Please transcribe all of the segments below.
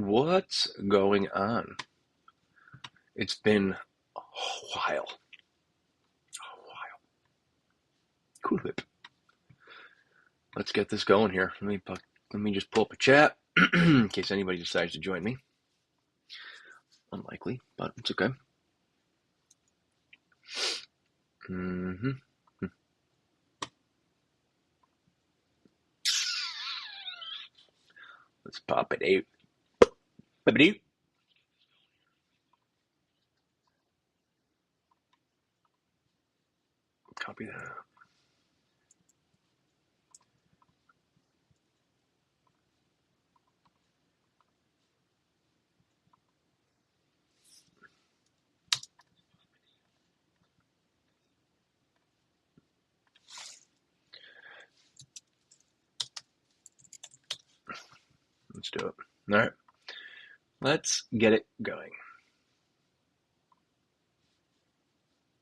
What's going on? It's been a while. A while. Cool whip. Let's get this going here. Let me just pull up a chat in case anybody decides to join me. Unlikely, but it's okay. Mm-hmm. Let's pop it out. Bippity. Copy that. Let's do it. All right. Let's get it going.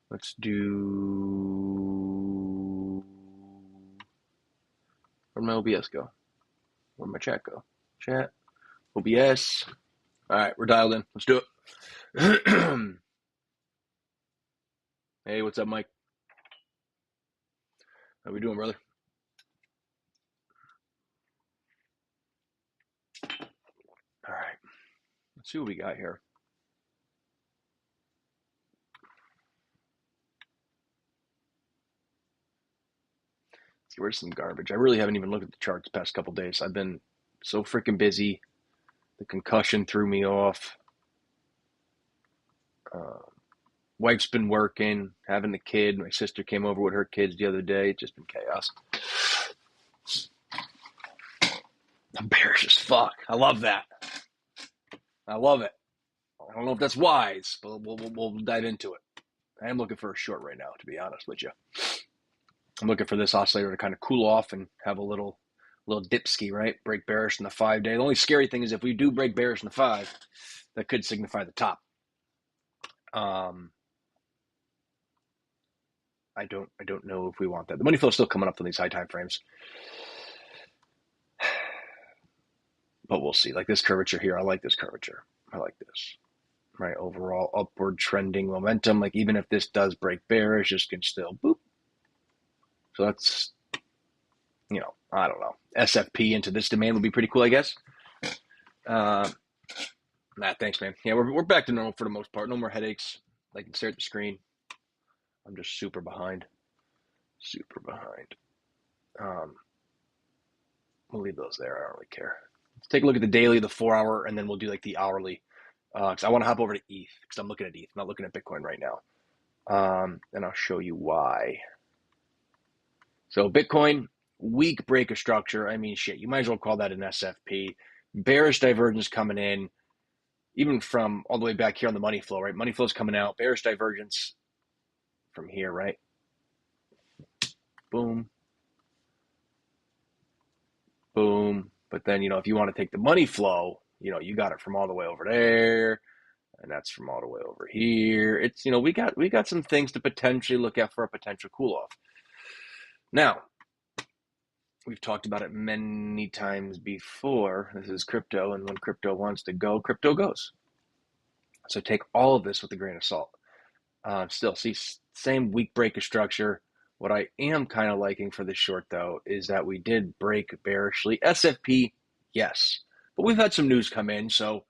Let's do. Where'd my OBS go? Where'd my chat go? Chat. OBS. All right, we're dialed in. Let's do it. Hey, what's up, Mike? How we doing, brother? All right. Let's see what we got here. Let's get rid of some garbage. I really haven't even looked at the charts the past couple days. I've been so freaking busy. The concussion threw me off. Wife's been working, having the kid. My sister came over with her kids the other day. It's just been chaos. I'm bearish as fuck. I love that. I love it. I don't know if that's wise, but we'll dive into it. I am looking for a short right now, to be honest with you. I'm looking for this oscillator to kind of cool off and have a little dip ski, right? Break bearish in the 5-day. The only scary thing is if we do break bearish in the 5, that could signify the top. I don't know if we want that. The money flow is still coming up on these high time frames, but we'll see. Like this curvature here, I like this curvature. I like this. Right, overall upward trending momentum. Like even if this does break bearish, this can still boop. So that's, I don't know. SFP into this demand would be pretty cool, I guess. Thanks, man. Yeah, we're back to normal for the most part. No more headaches. I can stare at the screen. I'm just super behind. We'll leave those there. I don't really care. Let's take a look at the daily, the 4-hour, and then we'll do like the hourly. Because I want to hop over to ETH because I'm looking at ETH. I'm not looking at Bitcoin right now. And I'll show you why. So Bitcoin, weak break of structure. I mean, shit, you might as well call that an SFP. Bearish divergence coming in, even from all the way back here on the money flow, right? Money flow's coming out. Bearish divergence from here, right? Boom. Boom. But then, if you want to take the money flow, you got it from all the way over there. And that's from all the way over here. It's, we got some things to potentially look at for a potential cool off. Now, we've talked about it many times before. This is crypto, and when crypto wants to go, crypto goes. So take all of this with a grain of salt. Still, see, same weak break of structure. What I am kind of liking for this short, though, is that we did break bearishly. SFP, yes. But we've had some news come in, so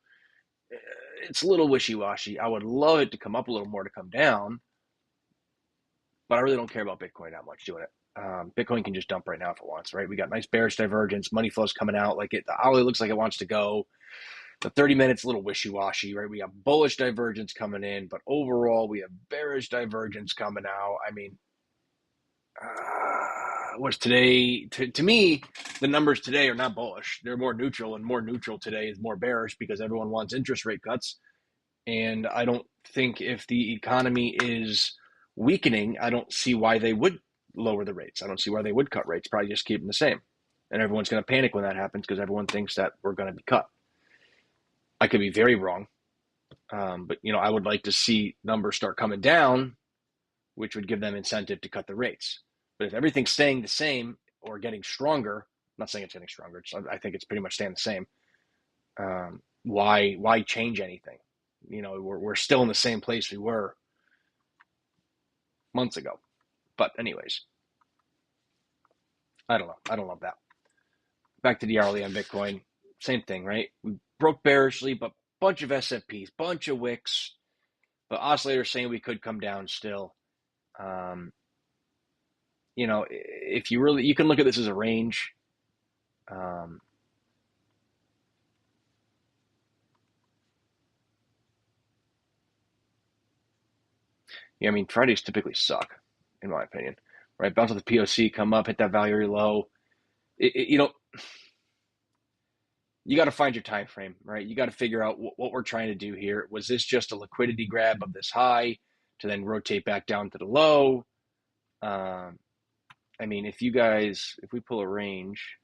it's a little wishy-washy. I would love it to come up a little more to come down, but I really don't care about Bitcoin that much doing it. Bitcoin can just dump right now if it wants, right? We got nice bearish divergence. Money flow's coming out. The hourly looks like it wants to go. The 30 minutes a little wishy-washy, right? We have bullish divergence coming in, but overall we have bearish divergence coming out. I mean, what's today? To me, the numbers today are not bullish. They're more neutral, and more neutral today is more bearish because everyone wants interest rate cuts. And I don't think if the economy is weakening, I don't see why they would lower the rates. I don't see why they would cut rates, probably just keep them the same. And everyone's going to panic when that happens because everyone thinks that we're going to be cut. I could be very wrong. But, I would like to see numbers start coming down, which would give them incentive to cut the rates. But if everything's staying the same or getting stronger, I'm not saying it's getting stronger, I think it's pretty much staying the same. Why change anything? We're still in the same place we were months ago. But anyways, I don't know. I don't love that. Back to the hourly on Bitcoin. Same thing, right? We broke bearishly, but bunch of SFPs, bunch of wicks, but oscillators saying we could come down still. Um, if you can look at this as a range. Um, I mean, Fridays typically suck, in my opinion, right? Bounce off the POC, come up, hit that value low. You got to find your time frame, right? You got to figure out what we're trying to do here. Was this just a liquidity grab of this high to then rotate back down to the low? I mean, if we pull a range,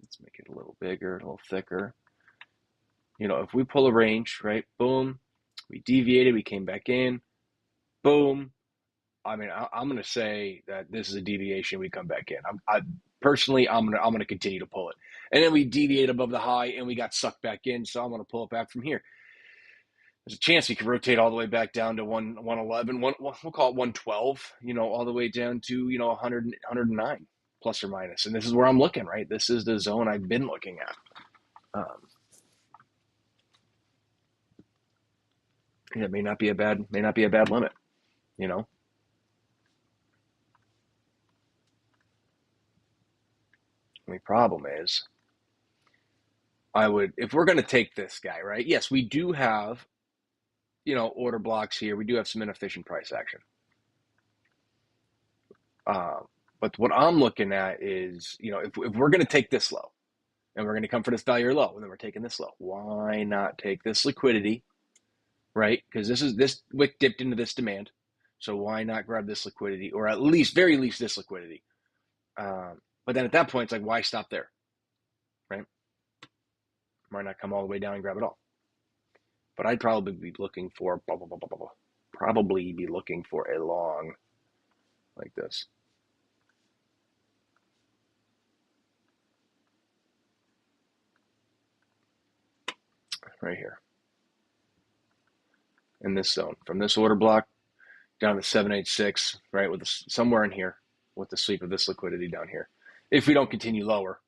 let's make it a little bigger, a little thicker. If we pull a range, right? Boom, we deviated, we came back in. Boom. I mean, I'm going to say that this is a deviation. We come back in. Personally, I'm gonna continue to pull it, and then we deviate above the high, and we got sucked back in. So I'm going to pull it back from here. There's a chance we could rotate all the way back down to 111, we'll call it 112. All the way down to 109 plus or minus. And this is where I'm looking. Right, this is the zone I've been looking at. It may not be a bad limit. The only problem is, if we're going to take this guy, right? Yes, we do have, order blocks here. We do have some inefficient price action. But what I'm looking at is, if we're going to take this low and we're going to come for this value low, and then we're taking this low, why not take this liquidity, right? Because this wick dipped into this demand. So why not grab this liquidity, or at least, very least, this liquidity? But then at that point, it's like, why stop there, right? Why not come all the way down and grab it all? But I'd probably be looking for a long like this. Right here. In this zone. From this order block down to 786, right? Somewhere in here with the sweep of this liquidity down here. If we don't continue lower.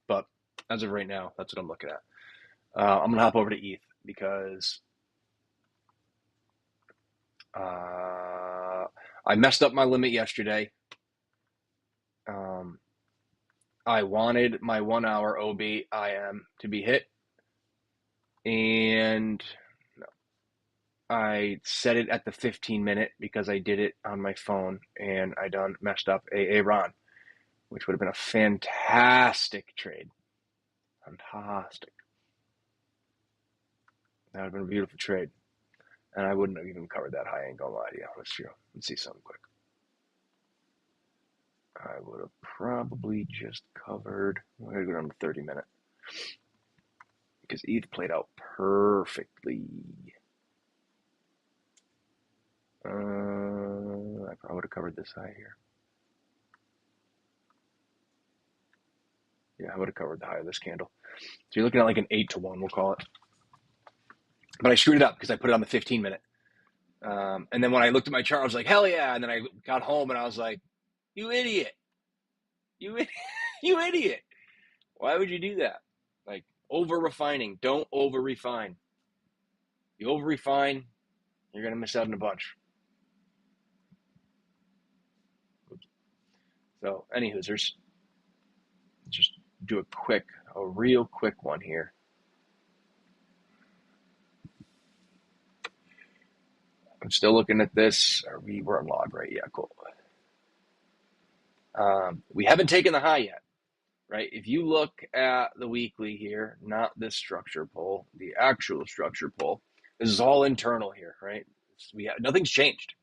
But as of right now, that's what I'm looking at. I'm going to hop over to ETH because I messed up my limit yesterday. I wanted my 1 hour OBIM to be hit, and I set it at the 15-minute because I did it on my phone, and I done messed up a run, which would have been a fantastic trade. Fantastic. That would have been a beautiful trade. And I wouldn't have even covered that high, I ain't gonna lie to you. Let's see something quick. I would have probably just covered, we're gonna go down to 30-minute. Because ETH played out perfectly. I probably would have covered this high here. Yeah, I would have covered the high of this candle. So you're looking at like an 8-to-1, we'll call it. But I screwed it up because I put it on the 15-minute. And then when I looked at my chart, I was like, hell yeah. And then I got home and I was like, you idiot. You idiot. Why would you do that? Like, over refining. Don't over refine. You over refine, you're going to miss out on a bunch. So, any hoosers, just do a real quick one here. I'm still looking at this. We're on log, right? Yeah, cool. We haven't taken the high yet, right? If you look at the weekly here, not this structure pull, the actual structure pull, this is all internal here, right? Nothing's changed,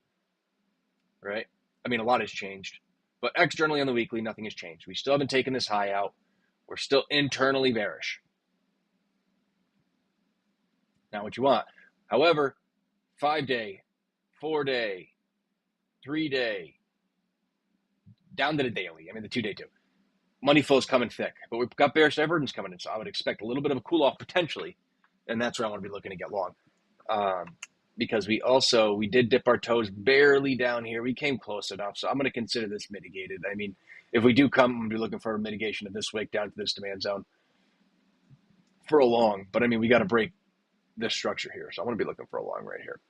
right? I mean, a lot has changed, but externally on the weekly, nothing has changed. We still haven't taken this high out. We're still internally bearish. Not what you want. However, 5-day, 4-day, 3-day, down to the daily. I mean, the 2-day too. money flow is coming thick, but we've got bearish divergence coming in, so I would expect a little bit of a cool off potentially, and that's where I want to be looking to get long. Because we did dip our toes barely down here. We came close enough, so I'm going to consider this mitigated. I mean, if we do come, I'm going to be looking for a mitigation of this wick down to this demand zone for a long. But I mean, we got to break this structure here, so I'm going to be looking for a long right here.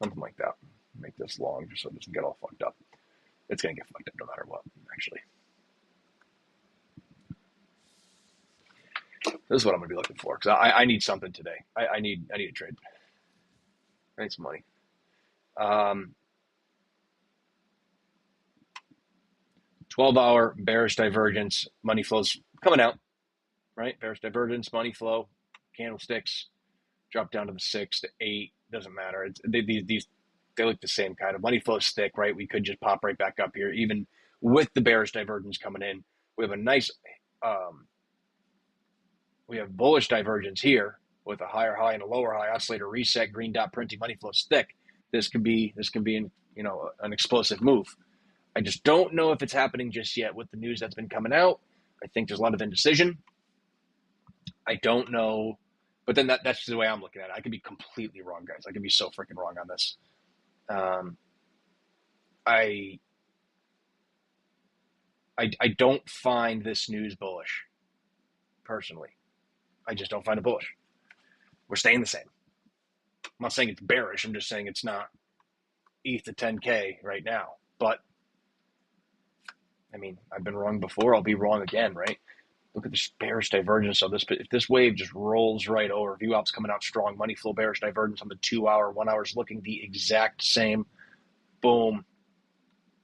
Something like that. Make this long just so it doesn't get all fucked up. It's going to get fucked up no matter what, actually. This is what I'm going to be looking for because I need something today. I need a trade. I need some money. 12-hour bearish divergence. Money flows coming out, right? Bearish divergence, money flow, candlesticks, drop down to the 6 to 8. Doesn't matter. They look the same kind of. Money flows thick, right? We could just pop right back up here, even with the bearish divergence coming in. We have a nice, we have bullish divergence here with a higher high and a lower high oscillator reset, green dot printing, money flows thick. This can be an explosive move. I just don't know if it's happening just yet with the news that's been coming out. I think there's a lot of indecision. I don't know, but then that's just the way I'm looking at it. I could be completely wrong, guys. I could be so freaking wrong on this. I don't find this news bullish, personally. I just don't find it bullish. We're staying the same. I'm not saying it's bearish. I'm just saying it's not ETH to 10K right now. But, I mean, I've been wrong before. I'll be wrong again, right? Look at this bearish divergence of this. If this wave just rolls right over, VWAP's coming out strong, money flow bearish divergence on the 2 hour, 1 hour is looking the exact same. Boom.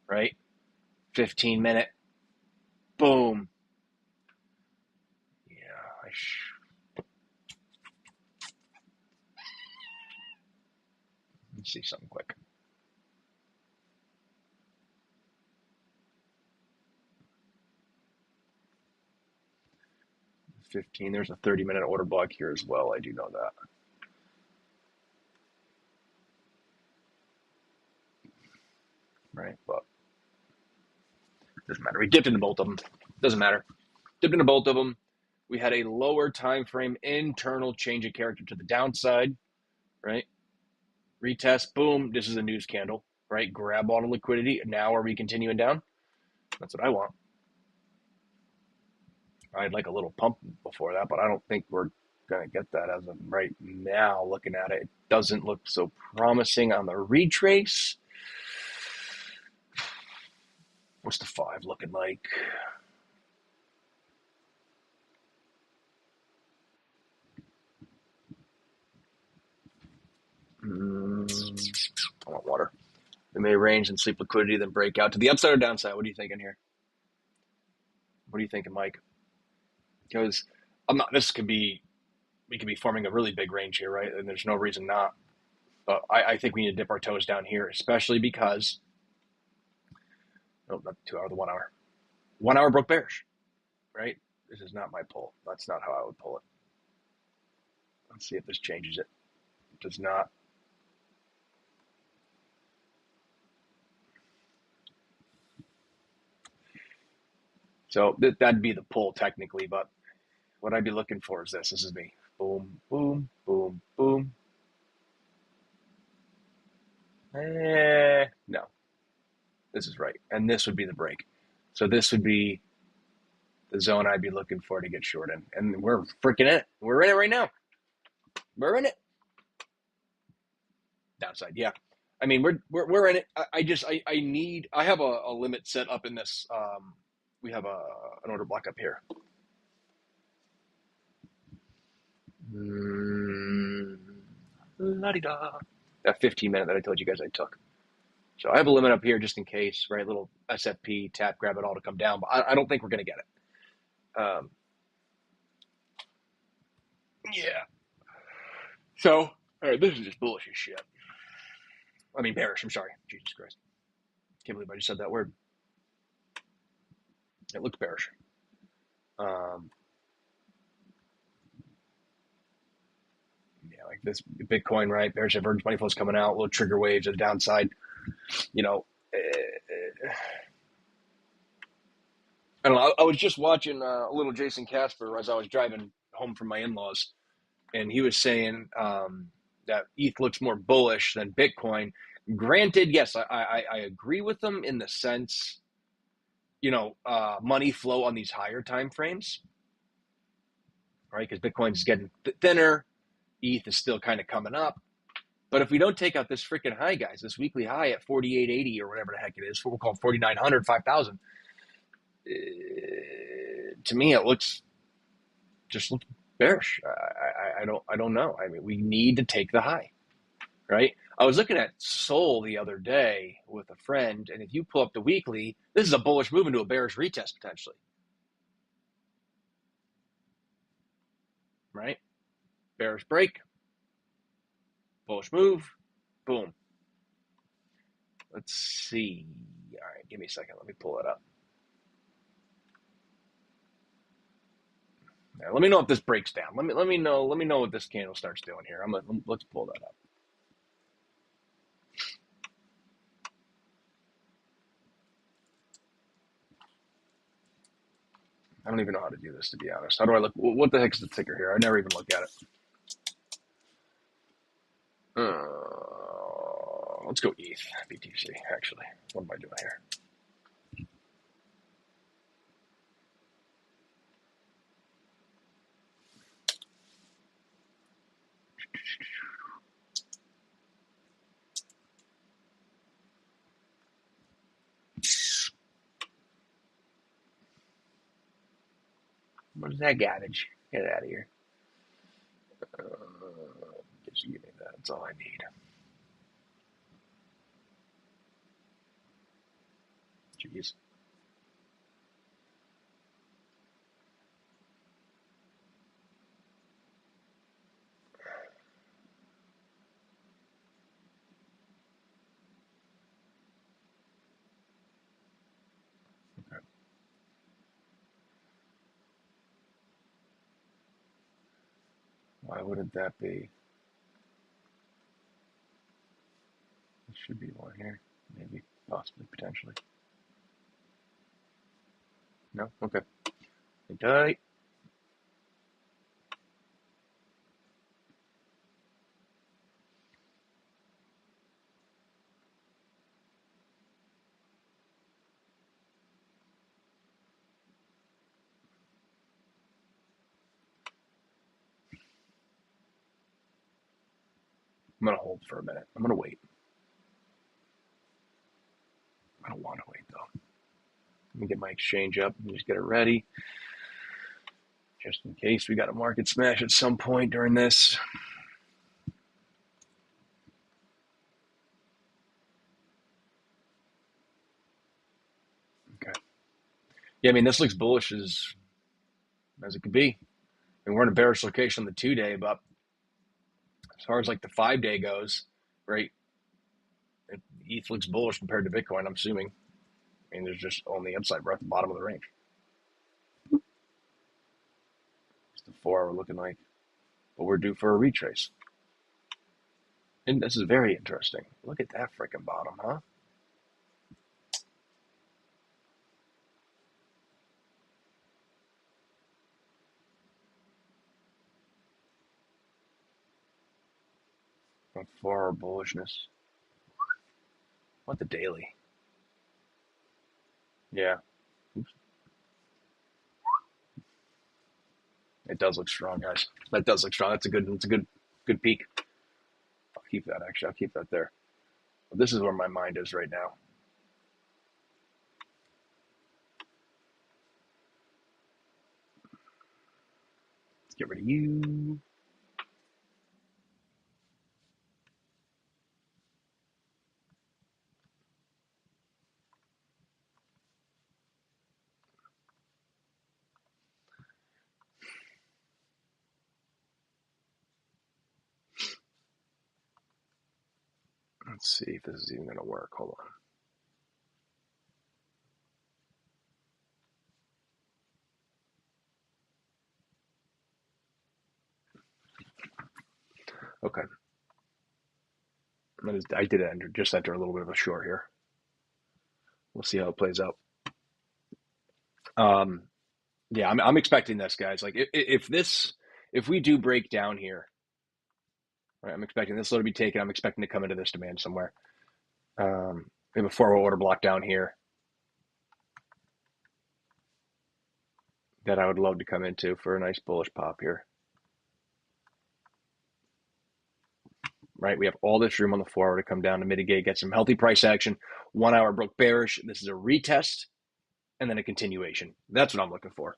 Right? 15-minute. Boom. Yeah. Let's see something quick. There's a 30-minute order block here as well. I do know that. Right, but doesn't matter. We dipped into both of them. Doesn't matter. Dipped into both of them. We had a lower time frame internal change of character to the downside, right? Retest, boom. This is a news candle, right? Grab all the liquidity. Now are we continuing down? That's what I want. I'd like a little pump before that, but I don't think we're going to get that as of right now. Looking at it, it doesn't look so promising on the retrace. What's the 5 looking like? I want water. They may range and sleep liquidity, then break out to the upside or downside. What are you thinking here? What are you thinking, Mike? Because we could be forming a really big range here, right? And there's no reason not. But I think we need to dip our toes down here, especially because, not the 2 hour, the 1 hour. 1 hour broke bearish, right? This is not my pull. That's not how I would pull it. Let's see if this changes it. It does not. So that'd be the pull technically, but what I'd be looking for is this. This is me. Boom, boom, boom, boom. No. This is right. And this would be the break. So this would be the zone I'd be looking for to get short in. And we're freaking in it. We're in it right now. We're in it. Downside, yeah. I mean, we're in it. I have a limit set up in this. We have an order block up here. La-di-da. That 15-minute that I told you guys I took. So I have a limit up here just in case, right? Little SFP, tap, grab it all to come down. But I don't think we're going to get it. Yeah. So, all right, this is just bullish as shit. I mean, bearish. I'm sorry. Jesus Christ. Can't believe I just said that word. It looks bearish. Um, yeah, like this Bitcoin, right? Bearish divergence money flows coming out, little trigger waves to the downside. You know, I don't know. I was just watching a little Jason Casper as I was driving home from my in-laws, and he was saying that ETH looks more bullish than Bitcoin. Granted, yes, I agree with them in the sense, money flow on these higher time frames, right? Because Bitcoin's getting thinner, ETH is still kind of coming up. But if we don't take out this freaking high, guys, this weekly high at 4,880 or whatever the heck it is, we'll call it 4,900, 5,000. To me, it looks bearish. I don't know. I mean, we need to take the high, right? I was looking at Sol the other day with a friend, and if you pull up the weekly, this is a bullish move into a bearish retest potentially, right? Bearish break, bullish move, boom. Let's see. All right, give me a second. Let me pull it up. Now, let me know if this breaks down. Let me know what this candle starts doing here. Let's pull that up. I don't even know how to do this, to be honest. How do I look? What the heck's the ticker here? I never even look at it. Let's go ETH, BTC, actually. What am I doing here? What is that garbage? Get it out of here. Just give me that. That's all I need. Jeez. Okay. Why wouldn't that be? There should be one here. Maybe, possibly, potentially. No? Okay. Hang tight. I'm going to hold for a minute. I'm going to wait. I don't want to wait, though. Let me get my exchange up and just get it ready. Just in case we got a market smash at some point during this. Okay. Yeah, I mean, this looks bullish as it could be. And we're in a bearish location on the 2-day, but as far as like the 5-day goes, right, ETH looks bullish compared to Bitcoin, I'm assuming. I mean, there's just on the upside, we're at the bottom of the range. It's the 4 hour looking like, but we're due for a retrace. And this is very interesting. Look at that freaking bottom, huh? A 4 hour bullishness. What the daily? Yeah. Oops. It does look strong, guys. That does look strong. That's a good peak. I'll keep that actually. I'll keep that there. But this is where my mind is right now. Let's get rid of you. Let's see if this is even going to work. Hold on. Okay. I did just enter a little bit of a short here. We'll see how it plays out. Um, yeah, I'm expecting this, guys. Like if we do break down here, right, I'm expecting this low to be taken. I'm expecting to come into this demand somewhere. We have a forward order block down here that I would love to come into for a nice bullish pop here. Right, we have all this room on the forward to come down to mitigate, get some healthy price action. 1 hour broke bearish. This is a retest and then a continuation. That's what I'm looking for.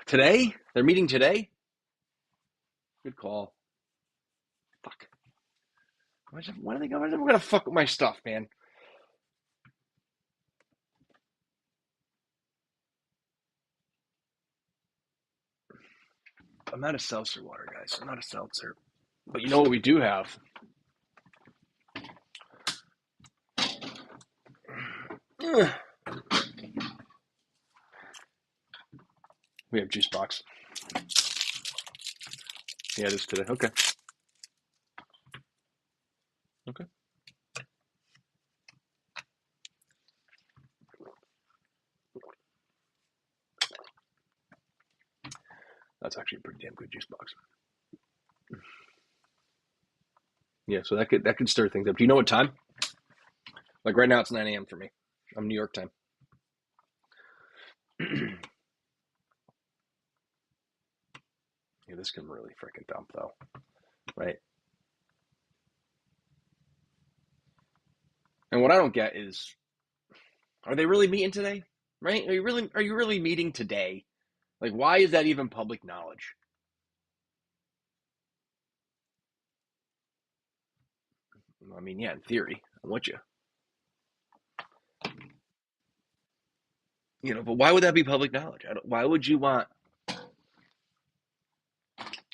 Today? They're meeting today? Good call. Fuck. Why are they going to fuck with my stuff, man? I'm not a seltzer water, guys. I'm not a seltzer. But you know what we do have? We have juice box. Yeah, it is today. Okay. Okay. That's actually a pretty damn good juice box. Yeah, so that could stir things up. Do you know what time? Like right now, it's 9 a.m. for me. I'm New York time. Yeah, this can really freaking dump though, right? And what I don't get is, are they really meeting today? Right? Are you really meeting today? Like, why is that even public knowledge? I mean, yeah, in theory, I'm with you. But why would that be public knowledge? Why would you want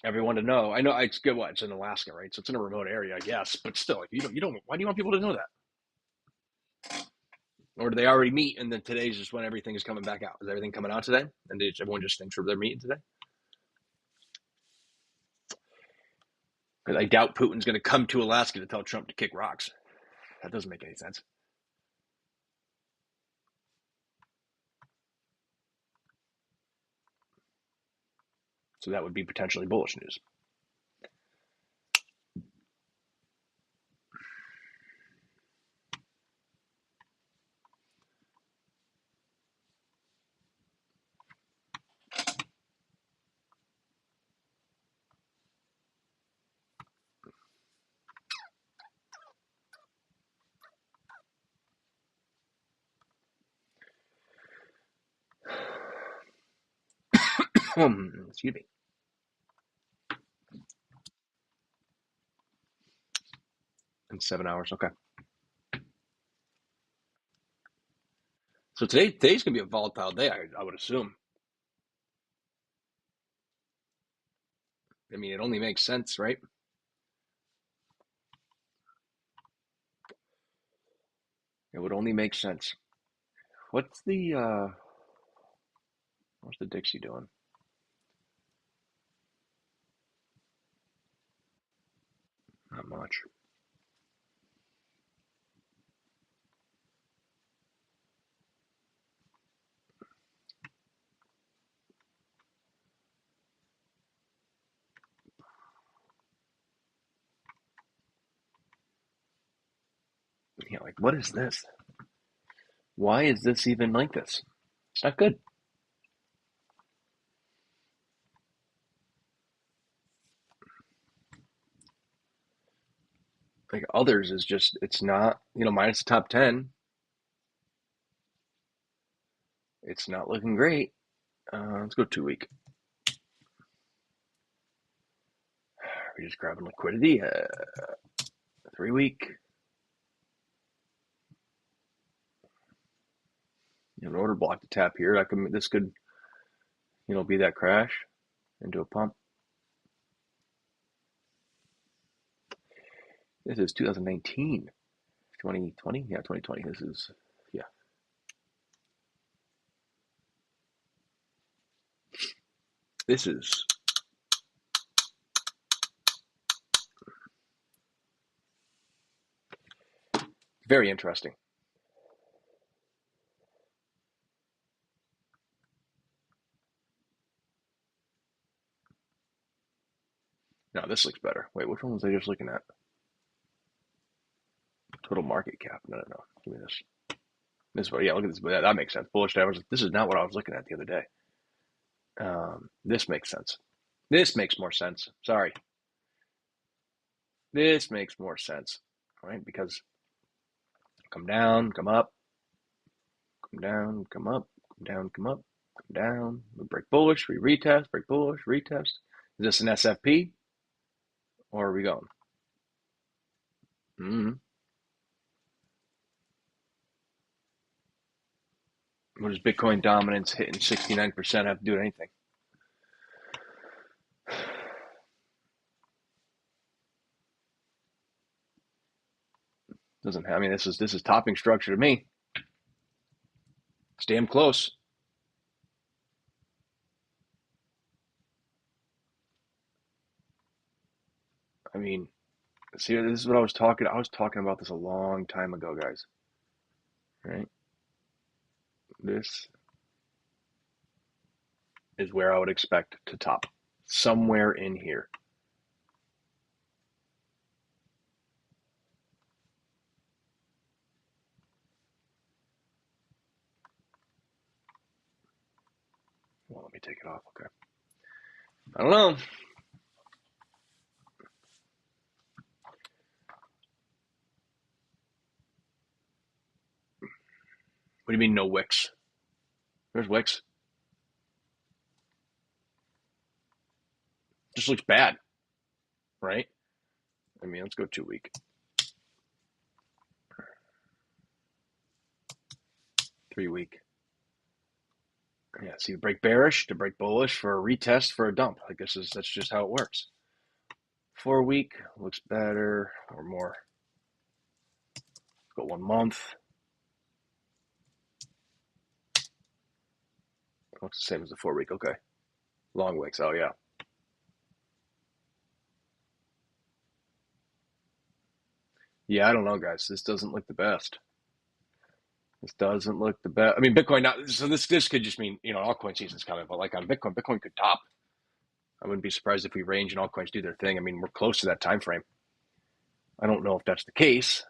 everyone to know? I know it's good. What, it's in Alaska, right? So it's in a remote area, I guess. But still, if you don't. Why do you want people to know that? Or do they already meet and then today's just when everything is coming back out? Is everything coming out today? And everyone just thinks they're meeting today? Because I doubt Putin's going to come to Alaska to tell Trump to kick rocks. That doesn't make any sense. So that would be potentially bullish news. Excuse me. In 7 hours. Okay. So today's going to be a volatile day, I would assume. I mean, it only makes sense, right? It would only make sense. What's the Dixie doing? Not much. Yeah, like what is this? Why is this even like this? It's not good. Like others is just it's not, minus the top 10. It's not looking great. Let's go 2 week. We're just grabbing liquidity. 3 week. An order block to tap here. This could, be that crash into a pump. This is 2019. 2020? Yeah, 2020. This is, yeah. This is very interesting. No, this looks better. Wait, which one was I just looking at? Total market cap. No, no, no. Give me this. This one. Yeah, look at this. Yeah, that makes sense. Bullish divergence. This is not what I was looking at the other day. This makes sense. This makes more sense. Sorry. This makes more sense, right? Because come down, come up, come down, come up, come down, come up, come down. We break bullish, we retest, break bullish, retest. Is this an SFP or are we going? Mm-hmm. What does Bitcoin dominance hitting 69% have to do with anything? Doesn't have. I mean, this is topping structure to me. It's damn close. I mean, see, this is what I was talking. I was talking about this a long time ago, guys. Right? This is where I would expect to top, somewhere in here. Well, let me take it off. Okay. I don't know. What do you mean no wicks? There's wicks. Just looks bad, right? I mean, let's go 2 week, 3 week. Yeah, see, break bearish to break bullish for a retest for a dump. I guess that's just how it works. 4 week looks better or more. Let's go 1 month. Looks the same as the 4 week. Okay. Long wicks. Oh, yeah. Yeah, I don't know, guys. This doesn't look the best. This doesn't look the best. I mean, Bitcoin. Not, so this could just mean altcoin season's coming, but like on Bitcoin, Bitcoin could top. I wouldn't be surprised if we range and altcoins do their thing. I mean, we're close to that time frame. I don't know if that's the case.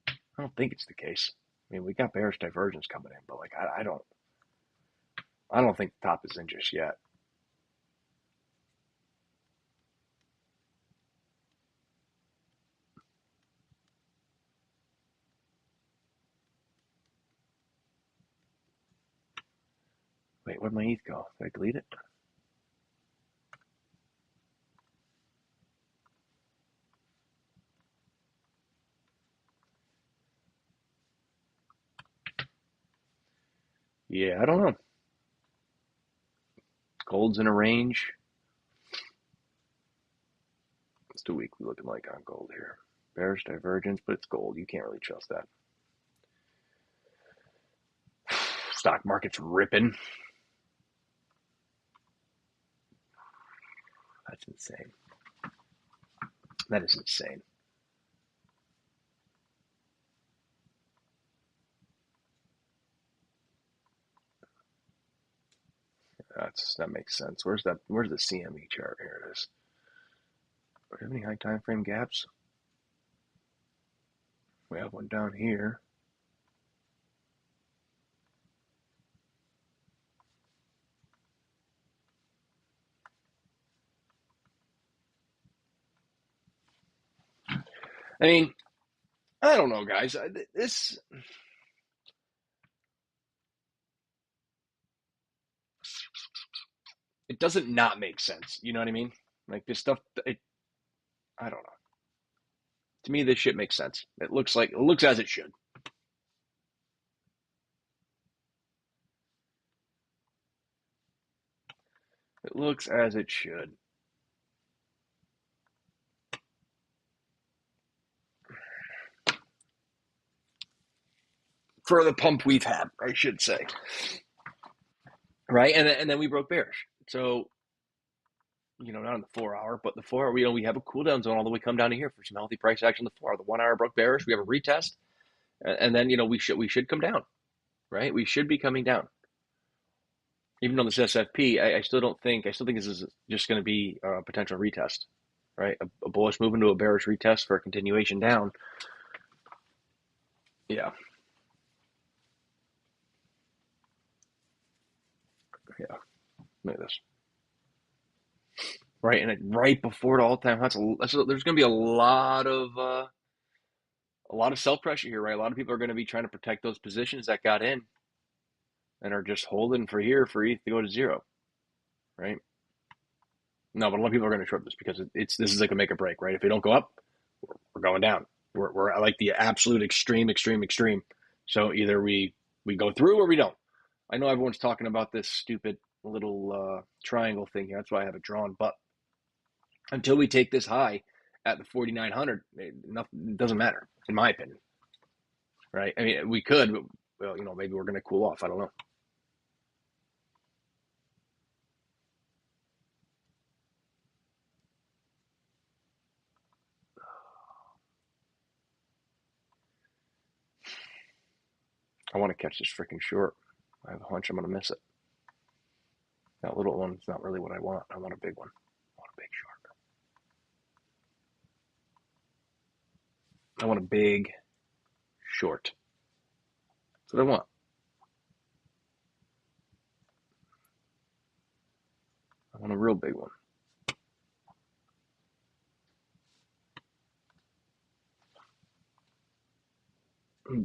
I don't think it's the case. I mean, we got bearish divergence coming in, but like I don't think the top is in just yet. Wait, where'd my ETH go? Did I delete it? Yeah, I don't know. Gold's in a range. What's the weekly looking like on gold here? Bearish divergence, but it's gold. You can't really trust that. Stock market's ripping. That's insane. That is insane. That makes sense. Where's the CME chart? Here it is. Do we have any high time frame gaps? We have one down here. I mean, I don't know, guys. This it doesn't not make sense. You know what I mean? Like this stuff. I don't know. To me, this shit makes sense. It looks as it should. It looks as it should. For the pump we've had, I should say. Right? And then we broke bearish. So not in the 4 hour, but the 4 hour, we have a cool down zone all the way come down to here for some healthy price action. The 4 hour, the 1 hour broke bearish. We have a retest, and then we should come down, right? We should be coming down. Even on this SFP, I still think this is just going to be a potential retest, right? A bullish move into a bearish retest for a continuation down. Yeah, yeah. Look at this, right? And right before the all-time highs. There's going to be a lot of self pressure here, right? A lot of people are going to be trying to protect those positions that got in and are just holding for here for ETH to go to zero, right? No, but a lot of people are going to short this because this is like a make or break, right? If they don't go up, we're going down. We're at like the absolute extreme, extreme, extreme. So either we go through or we don't. I know everyone's talking about this stupid little triangle thing here. That's why I have it drawn. But until we take this high at the 4,900, it doesn't matter, in my opinion, right? I mean, we could, but well, maybe we're going to cool off. I don't know. I want to catch this freaking short. I have a hunch I'm going to miss it. That little one's not really what I want. I want a big one. I want a big short. I want a big short. That's what I want. I want a real big one.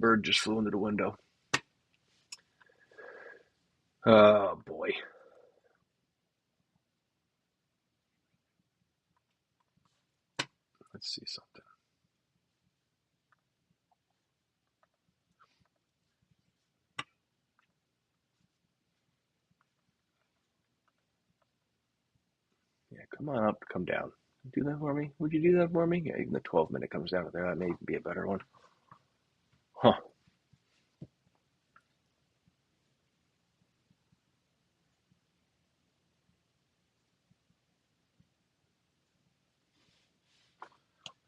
Bird just flew into the window. Oh boy. Let's see something. Yeah, come on up, come down. Do that for me? Would you do that for me? Yeah, even the 12-minute comes down to there. That may even be a better one. Huh.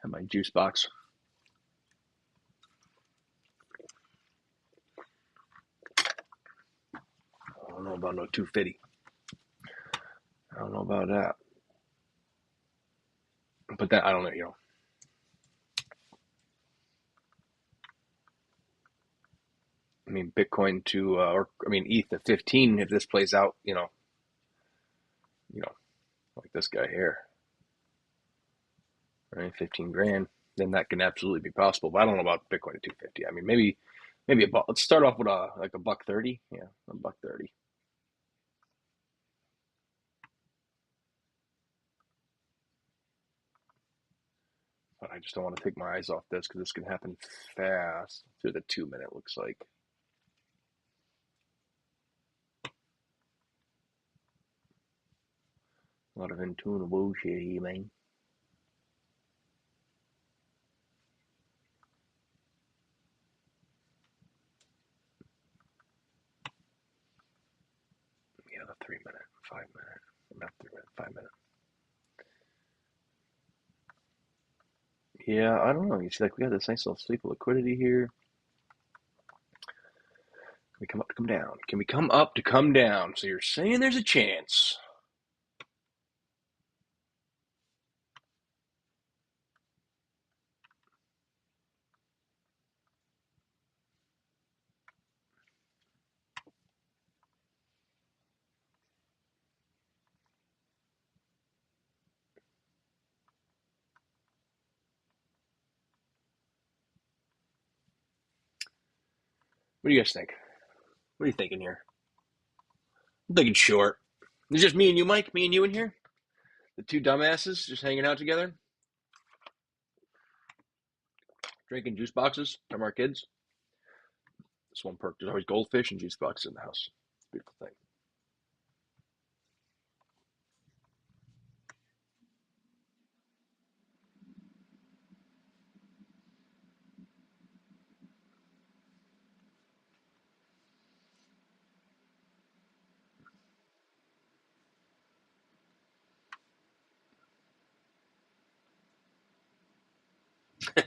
Have my juice box. I don't know about no 250. I don't know about that. But that, I don't know. I mean, Bitcoin to, ETH to 15. If this plays out, you know, like this guy here, right? 15 grand. Then that can absolutely be possible. But I don't know about Bitcoin to 250. I mean, maybe a buck. Let's start off with a buck 30. Yeah, a buck 30. But I just don't want to take my eyes off this because this can happen fast through the 2 minute. Looks like. A lot of intuitive bullshit here, man. Yeah, the 3 minute, 5 minute, not 3 minute, 5 minute. Yeah, I don't know. You see, like we got this nice little sweep of liquidity here. Can we come up to come down? Can we come up to come down? So you're saying there's a chance. What do you guys think? What are you thinking here? I'm thinking short. It's just me and you, Mike. Me and you in here. The two dumbasses just hanging out together, drinking juice boxes from our kids. This one perk. There's always goldfish and juice boxes in the house. It's a beautiful thing.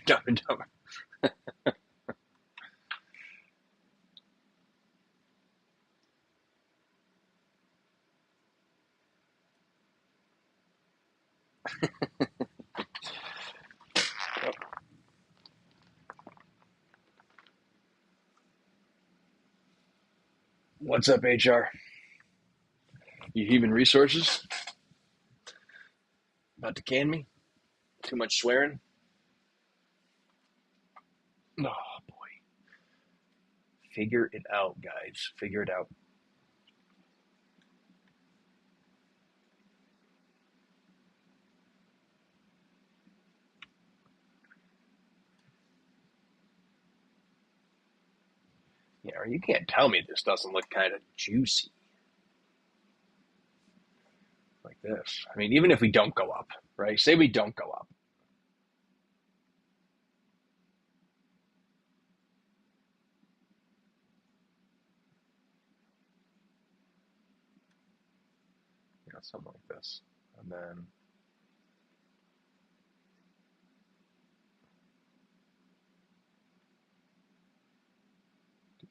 Dumb and Dumber. What's up, HR? You human resources? About to can me? Too much swearing? Oh boy. Figure it out, guys. Figure it out. Yeah, or you can't tell me this doesn't look kind of juicy like this. I mean, even if we don't go up, right? Say we don't go up. You know, something like this. And then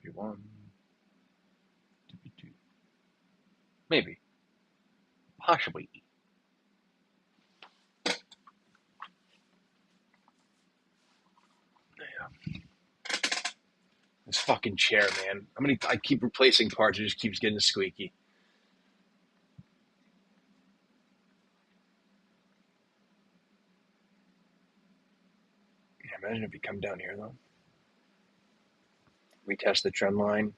TP1, TP2. Maybe. Possibly. Yeah. This fucking chair, man. I keep replacing parts, it just keeps getting squeaky. Yeah, imagine if you come down here though. Retest the trend line.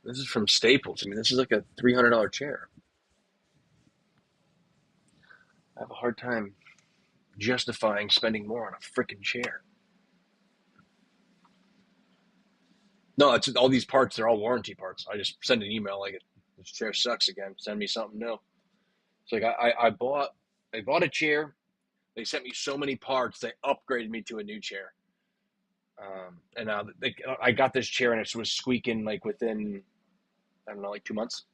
This is from Staples. I mean, this is like a $300 chair. I have a hard time justifying spending more on a freaking chair. No, it's all these parts. They're all warranty parts. I just send an email like, this chair sucks again. Send me something new. It's like I bought a chair. They sent me so many parts. They upgraded me to a new chair. And now I got this chair and it was squeaking like within, I don't know, like 2 months.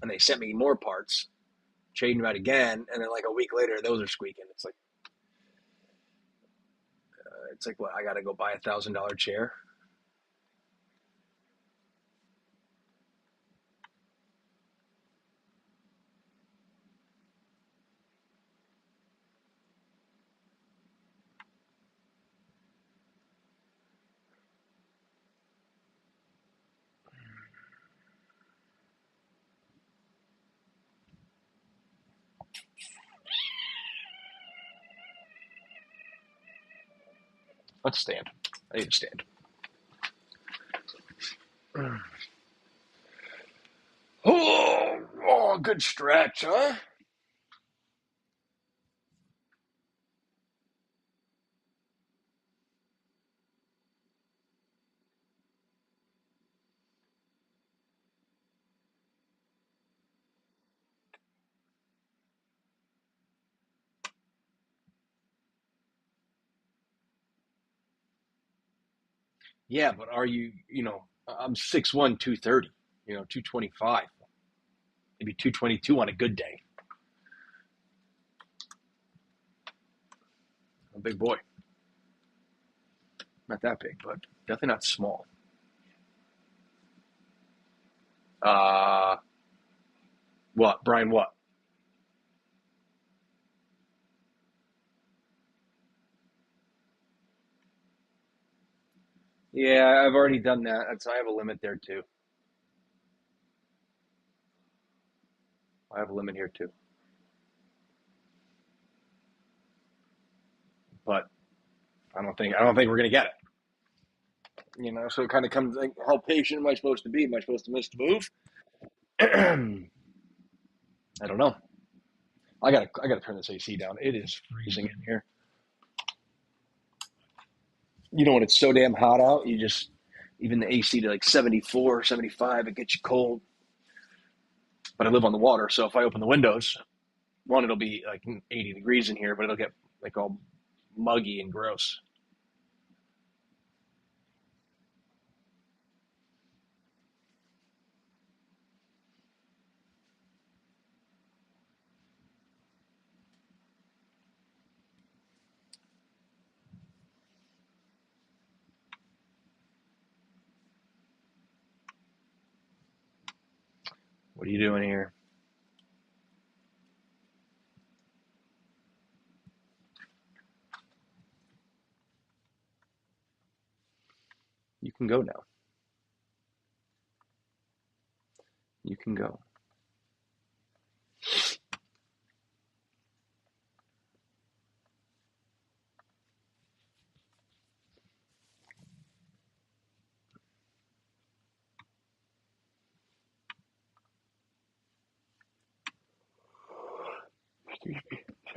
And they sent me more parts, changed them out again, and then like a week later, those are squeaking. It's like what, I got to go buy $1,000 chair. Let's stand. I need to stand. Oh, good stretch, huh? Yeah, but are you, I'm 6'1", 230, 225, maybe 222 on a good day. I'm a big boy. Not that big, but definitely not small. Uh, what, Brian, what? Yeah, I've already done that. I have a limit there too. I have a limit here too. But I don't think we're gonna get it. So it kind of comes like, how patient am I supposed to be? Am I supposed to miss the move? I don't know. I gotta turn this AC down. It is freezing in here. When it's so damn hot out, you just even the AC to like 74, 75, it gets you cold. But I live on the water, so if I open the windows, One, it'll be like 80 degrees in here, but it'll get like all muggy and gross. What are you doing here? You can go now. You can go.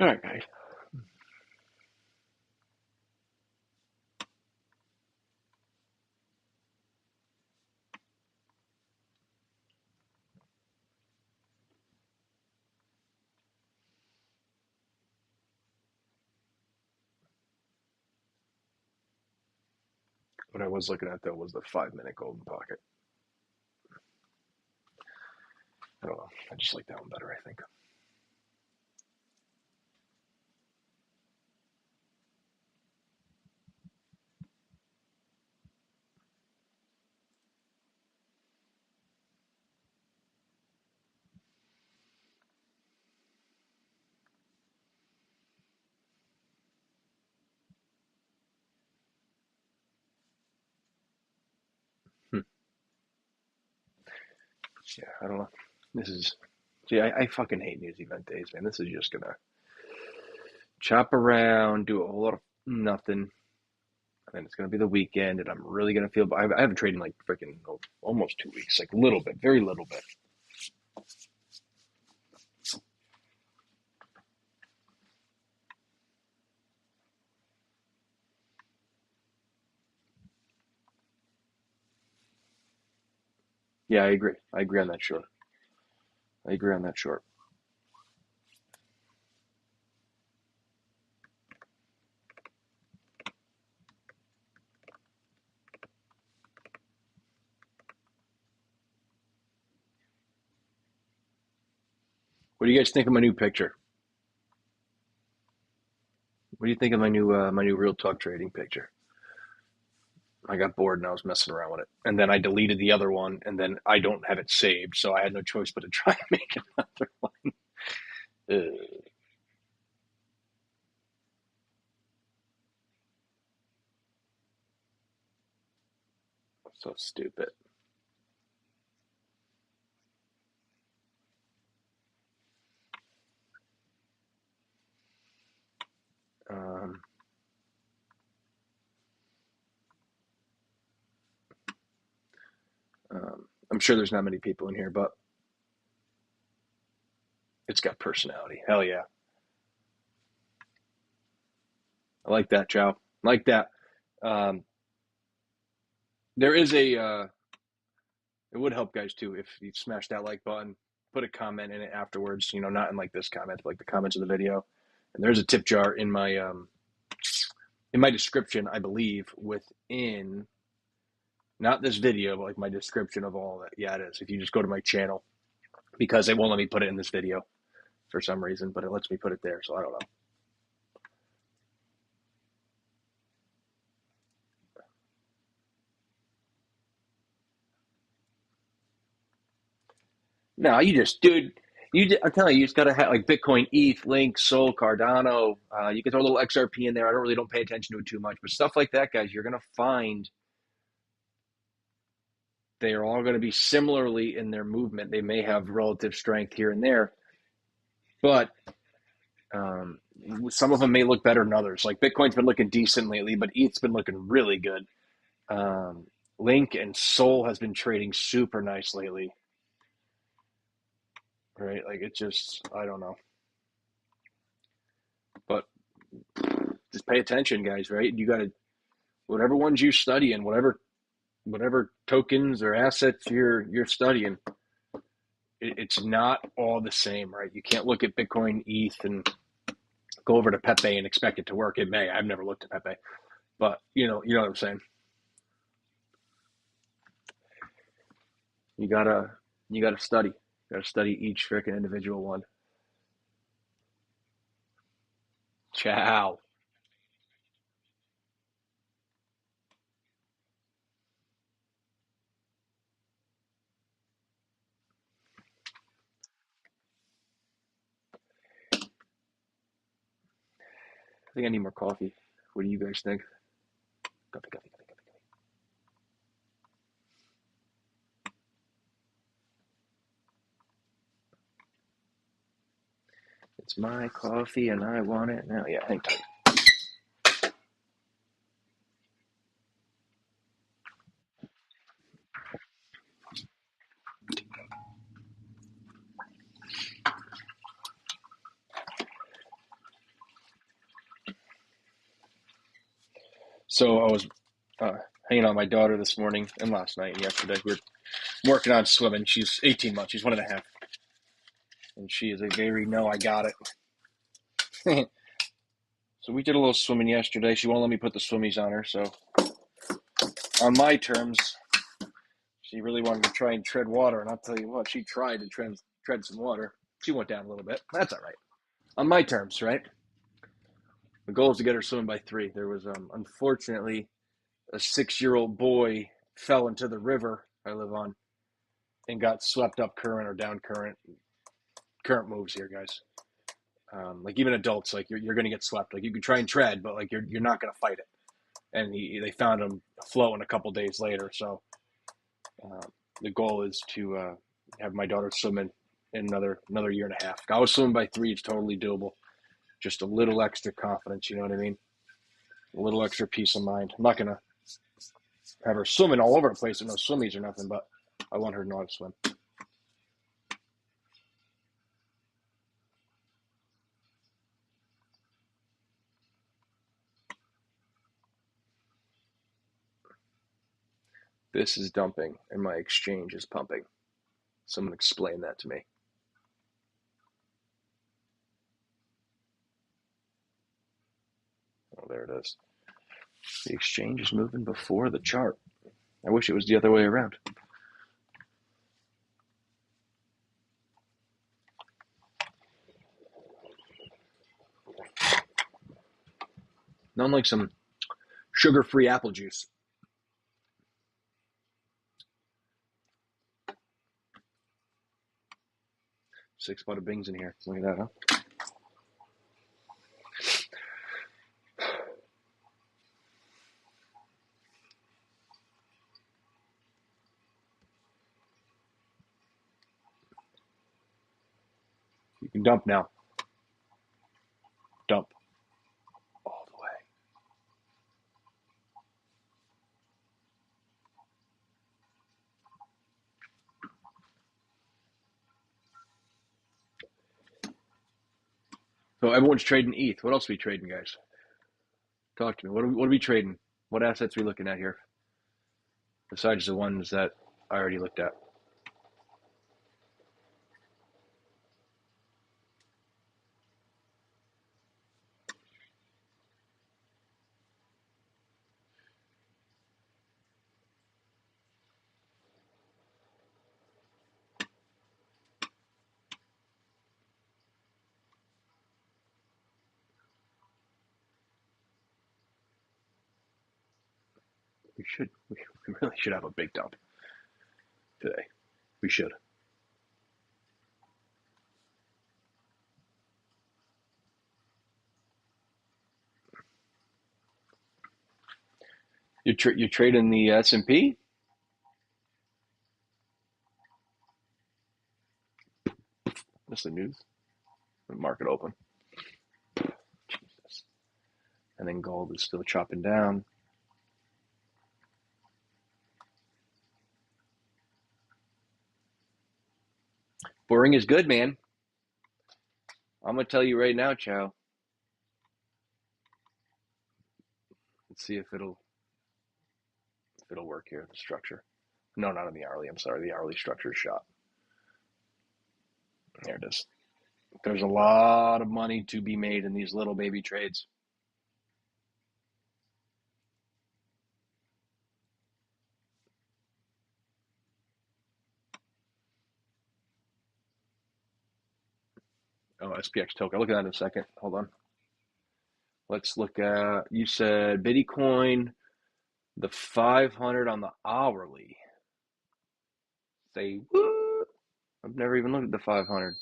All right, guys. What I was looking at though was the 5 minute golden pocket. I don't know. I just like that one better, I think. Hmm. Yeah, I don't know. This is see, I fucking hate news event days, man. This is just gonna chop around, do a whole lot of nothing, and then it's gonna be the weekend, and I'm really gonna feel. I haven't traded in like freaking almost 2 weeks, like a little bit, very little bit. Yeah, I agree. I agree on that short. I agree on that short. What do you guys think of my new picture? What do you think of my new real talk trading picture? I got bored and I was messing around with it, and then I deleted the other one, and then I don't have it saved, so I had no choice but to try and make another one. Ugh, so stupid. Um, I'm sure there's not many people in here, but it's got personality. Hell yeah, I like that, Chow. I like that. Um, there is a. It would help, guys, too, if you smash that like button, put a comment in it afterwards. You know, not in like this comment, but like the comments of the video. And there's a tip jar in my description, I believe, within not this video, but like my description of all that. Yeah, it is. If you just go to my channel, because it won't let me put it in this video for some reason, but it lets me put it there. So I don't know. No, you just, dude. I'm telling you, you just gotta have like Bitcoin, ETH, Link, Sol, Cardano. You can throw a little XRP in there. I don't pay attention to it too much, but stuff like that, guys, you're gonna find they are all going to be similarly in their movement. They may have relative strength here and there, but um, some of them may look better than others. Like Bitcoin's been looking decent lately, but ETH's been looking really good. Um, Link and Sol has been trading super nice lately, right? Like it just, I don't know, but just pay attention, guys. Right? You got to whatever ones you study and whatever tokens or assets you're studying. it's not all the same, right? You can't look at Bitcoin, ETH, and go over to Pepe and expect it to work. It may. I've never looked at Pepe, but you know what I'm saying. You gotta you gotta study. You gotta study each freaking individual one. Ciao. I think I need more coffee. What do you guys think? Coffee, coffee, coffee, coffee. It's my coffee and I want it now. Yeah, hang tight. So I was uh, hanging out with my daughter this morning and last night and yesterday. We were working on swimming. She's 18 months. She's 1.5. And she is a very no, I got it. So we did a little swimming yesterday. She won't let me put the swimmies on her. So on my terms, she really wanted to try and tread water. And I'll tell you what, she tried to tread some water. She went down a little bit. That's all right. On my terms, right? The goal is to get her swimming by 3. There was, unfortunately, a 6-year-old boy fell into the river I live on and got swept up current or down current. Current moves here, guys. Like even adults, like you're going to get swept. Like you can try and tread, but like you're not going to fight it. And they found him floating a couple days later. So uh, the goal is to have my daughter swimming in another year and a half. I was swimming by 3. It's totally doable. Just a little extra confidence. You know what I mean? A little extra peace of mind. I'm not going to have her swimming all over the place with no swimmies or nothing, but I want her to know how to swim. This is dumping and my exchange is pumping. Someone explain that to me. Oh, there it is. The exchange is moving before the chart. I wish it was the other way around. Not like some sugar-free apple juice. 6 bada bings in here. Look at that, huh? You can dump now. Dump all the way. So everyone's trading ETH. What else are we trading, guys? Talk to me. What are we trading? What assets are we looking at here? Besides the ones that I already looked at. We really should have a big dump today. We should. You're trading the S&P? That's the news. The market open. Jesus. And then gold is still chopping down. Boring is good, man. I'm gonna tell you right now, Chow. Let's see if it'll work here. The structure. No, not on the hourly. I'm sorry. The hourly structure is shot. There it is. There's a lot of money to be made in these little baby trades. Oh, SPX token. I'll look at that in a second. Hold on. Let's look at, you said Bitcoin, the 500 on the hourly. Say what? I've never even looked at the 500.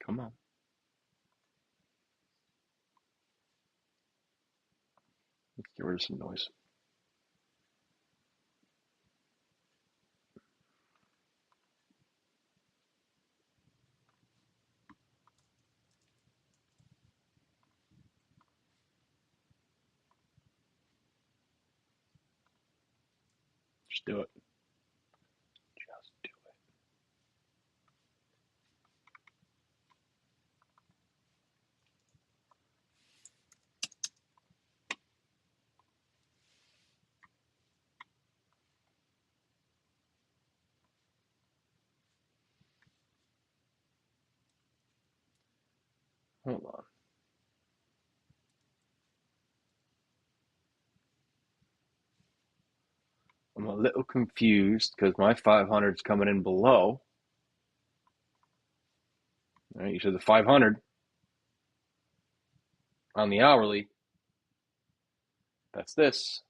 Come on. Let's get rid of some noise. Just do it. Just do it. Hold on. I'm a little confused because my 500 is coming in below. All right, you said the 500 on the hourly. That's this.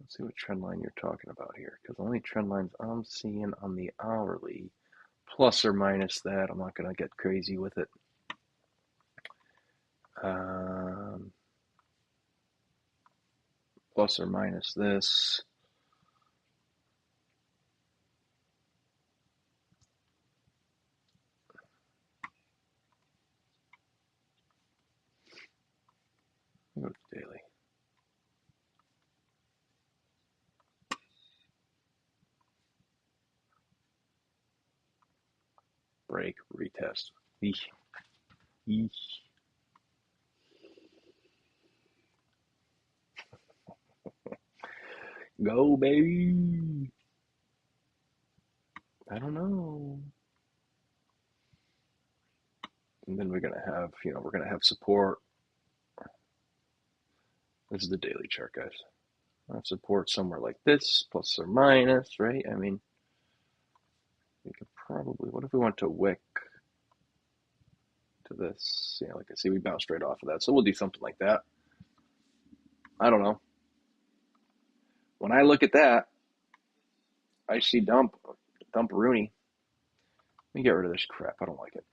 Let's see what trend line you're talking about here, because the only trend lines I'm seeing on the hourly, plus or minus that, I'm not going to get crazy with it. Plus or minus this. Go to daily. Break, retest. Eesh. Eesh. Go, baby. I don't know. And then we're going to have, we're going to have support. This is the daily chart, guys. I have support somewhere like this, plus or minus, right? I mean, we could probably, what if we went to wick to this? Like I see, we bounced right off of that. So we'll do something like that. I don't know. When I look at that, I see dump Rooney. Let me get rid of this crap. I don't like it.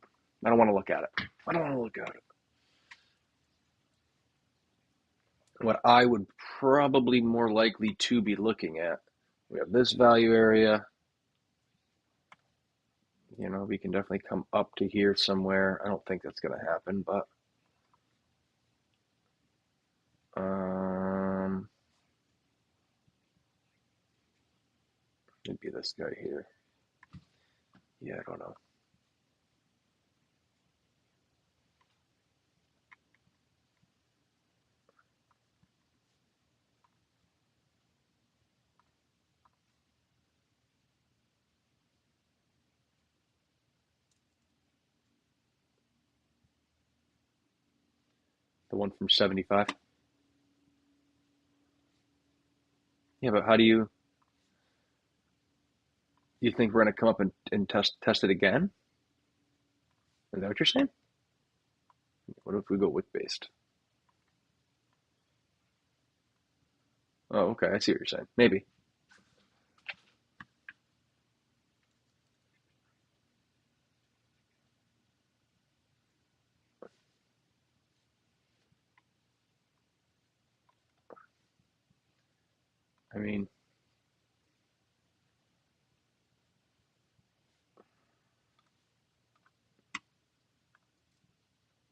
I don't want to look at it. I don't want to look at it. What I would probably more likely to be looking at, we have this value area. We can definitely come up to here somewhere. I don't think that's going to happen, but it'd be this guy here. Yeah, I don't know. The one from 75. Yeah, but how do you think we're going to come up and test it again? Is that what you're saying? What if we go wick based? Oh, okay. I see what you're saying. Maybe. I mean,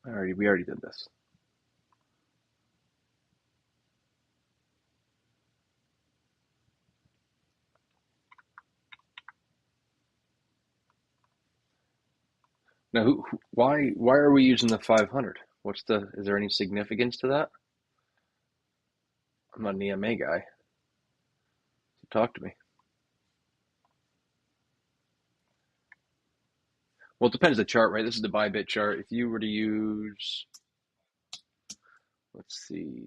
we already did this. Now, why are we using the 500? Is there any significance to that? I'm not an EMA guy. So talk to me. Well, it depends on the chart, right? This is the buy bit chart. If you were to use, let's see,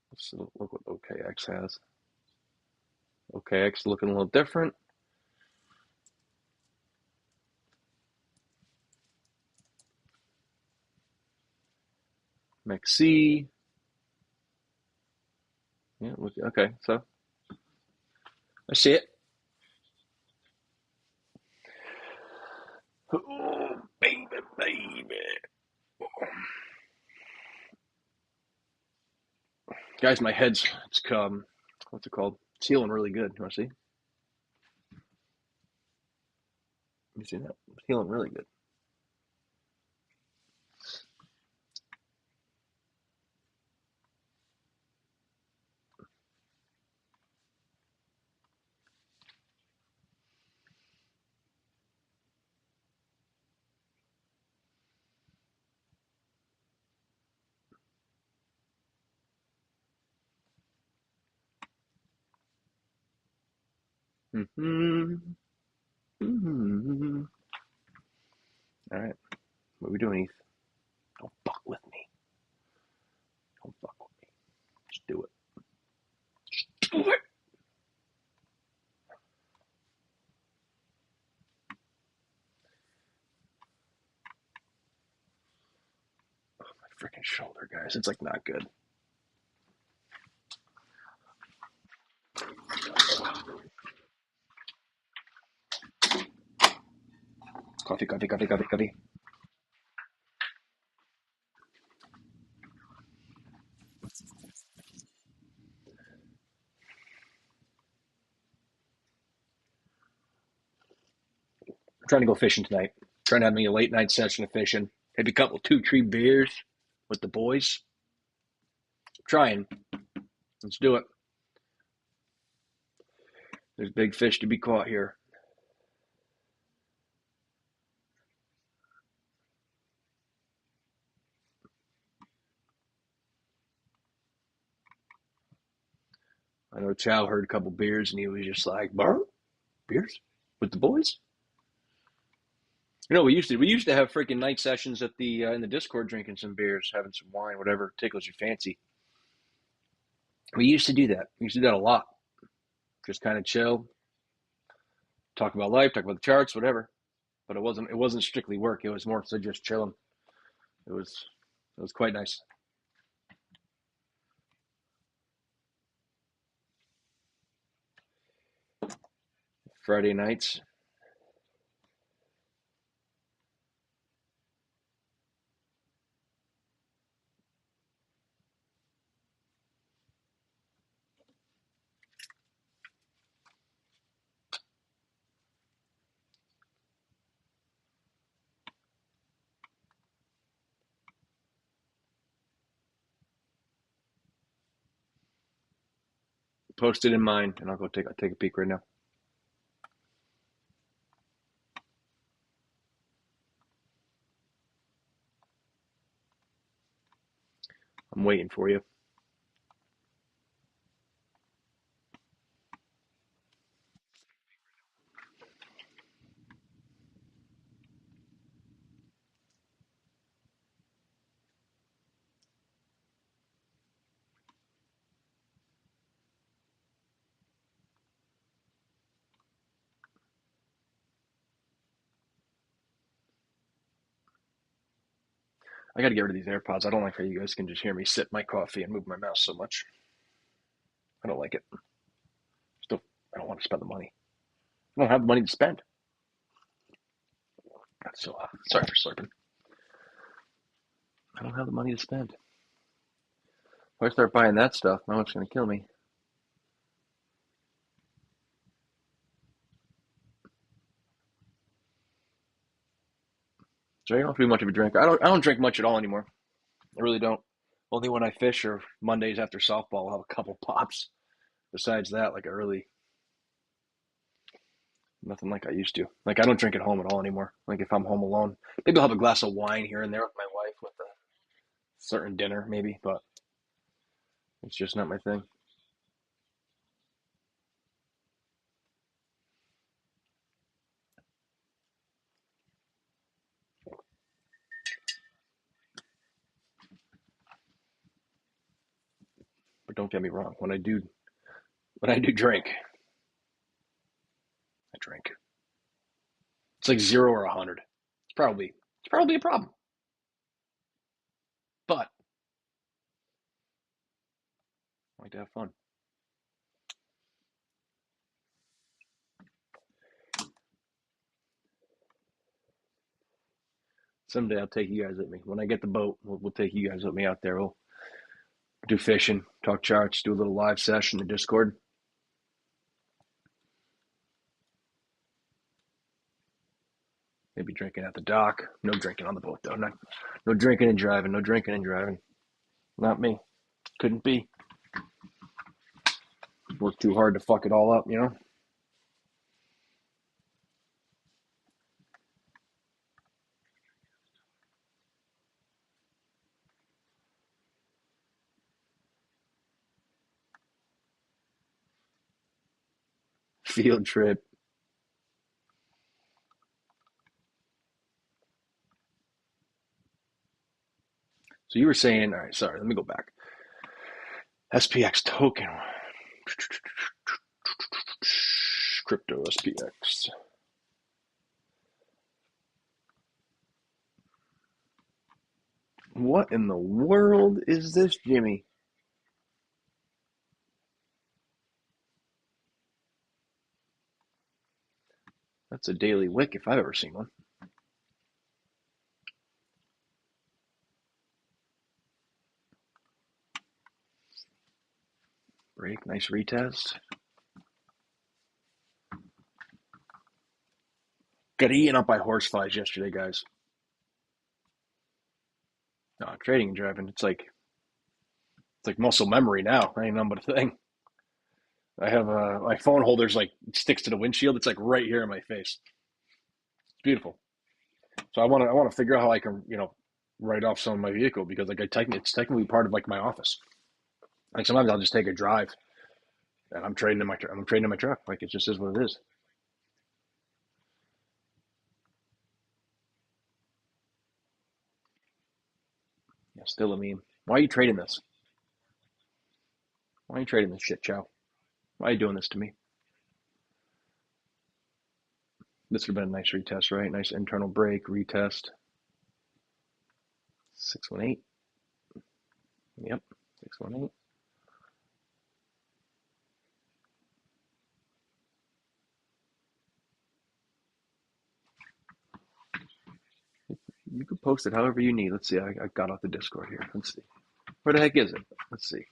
let's look what OKX has. OKX looking a little different. MXC. Yeah, okay, so I see it. Oh, baby, baby. Guys, my head's, it's what's it called? It's healing really good. You want to see? You see that? It's healing really good. Mm-hmm. Mm-hmm. All right. What are we doing, Heath? Don't fuck with me. Don't fuck with me. Just do it. Do it. My freaking shoulder, guys. It's like not good. Coffee, coffee, coffee, coffee, coffee. I'm trying to go fishing tonight. Trying to have me a late night session of fishing. Maybe a couple 2-3 beers with the boys. Trying. Let's do it. There's big fish to be caught here. I know Chow heard a couple beers and he was just like, "Bar beers with the boys." You know, we used to have freaking night sessions at the in the Discord, drinking some beers, having some wine, whatever tickles your fancy. We used to do that. We used to do that a lot. Just kind of chill, talk about life, talk about the charts, whatever. But it wasn't strictly work. It was more so just chilling. It was it was quite nice. Friday nights. Post it in mine, and I'll take a peek right now. I'm waiting for you. I got to get rid of these AirPods. I don't like how you guys can just hear me sip my coffee and move my mouse so much. I don't like it. Still, I don't want to spend the money. I don't have the money to spend. So sorry for slurping. I don't have the money to spend. If I start buying that stuff, my wife's gonna kill me. So I don't have to be much of a drinker. I don't drink much at all anymore. I really don't. Only when I fish or Mondays after softball, I'll have a couple pops. Besides that, like I really nothing like I used to. Like I don't drink at home at all anymore. Like if I'm home alone, maybe I'll have a glass of wine here and there with my wife with a certain dinner, maybe, but it's just not my thing. But don't get me wrong. When I do drink, I drink. It's like 0 or 100. It's probably a problem. But I like to have fun. Someday I'll take you guys with me. When I get the boat, we'll take you guys with me out there. We'll do fishing, talk charts, do a little live session in the Discord. Maybe drinking at the dock. No drinking on the boat though. No drinking and driving. No drinking and driving. Not me. Couldn't be. Worked too hard to fuck it all up, you know? Field trip. So you were saying, all right, sorry, let me go back. SPX token. Crypto SPX. What in the world is this, Jimmy? That's a daily wick if I've ever seen one. Break, nice retest. Got eaten up by horseflies yesterday, guys. No, trading and driving. It's like muscle memory now. I ain't nothing but a thing. I have my phone holder's like sticks to the windshield. It's like right here in my face. It's beautiful. So I want to figure out how I can write off some of my vehicle because like it's technically part of like my office. Like sometimes I'll just take a drive and I'm trading in my truck. Like it just is what it is. Yeah, still a meme. Why are you trading this? Why are you trading this shit, Chow? Why are you doing this to me? This would have been a nice retest, right? Nice internal break retest. 618. Yep, 618. You can post it however you need. Let's see. I got off the Discord here. Let's see. Where the heck is it? Let's see.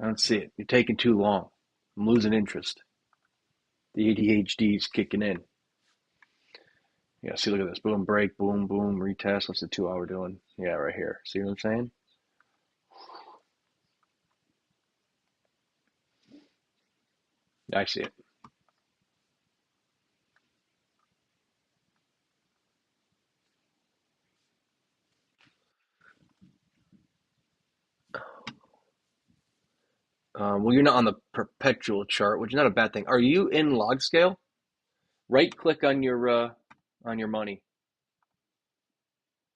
I don't see it. You're taking too long. I'm losing interest. The ADHD is kicking in. Yeah, see, look at this. Boom, break, boom, boom, retest. What's the 2 hour doing? Yeah, right here. See what I'm saying? I see it. Well, you're not on the perpetual chart, which is not a bad thing. Are you in log scale? Right click on your money.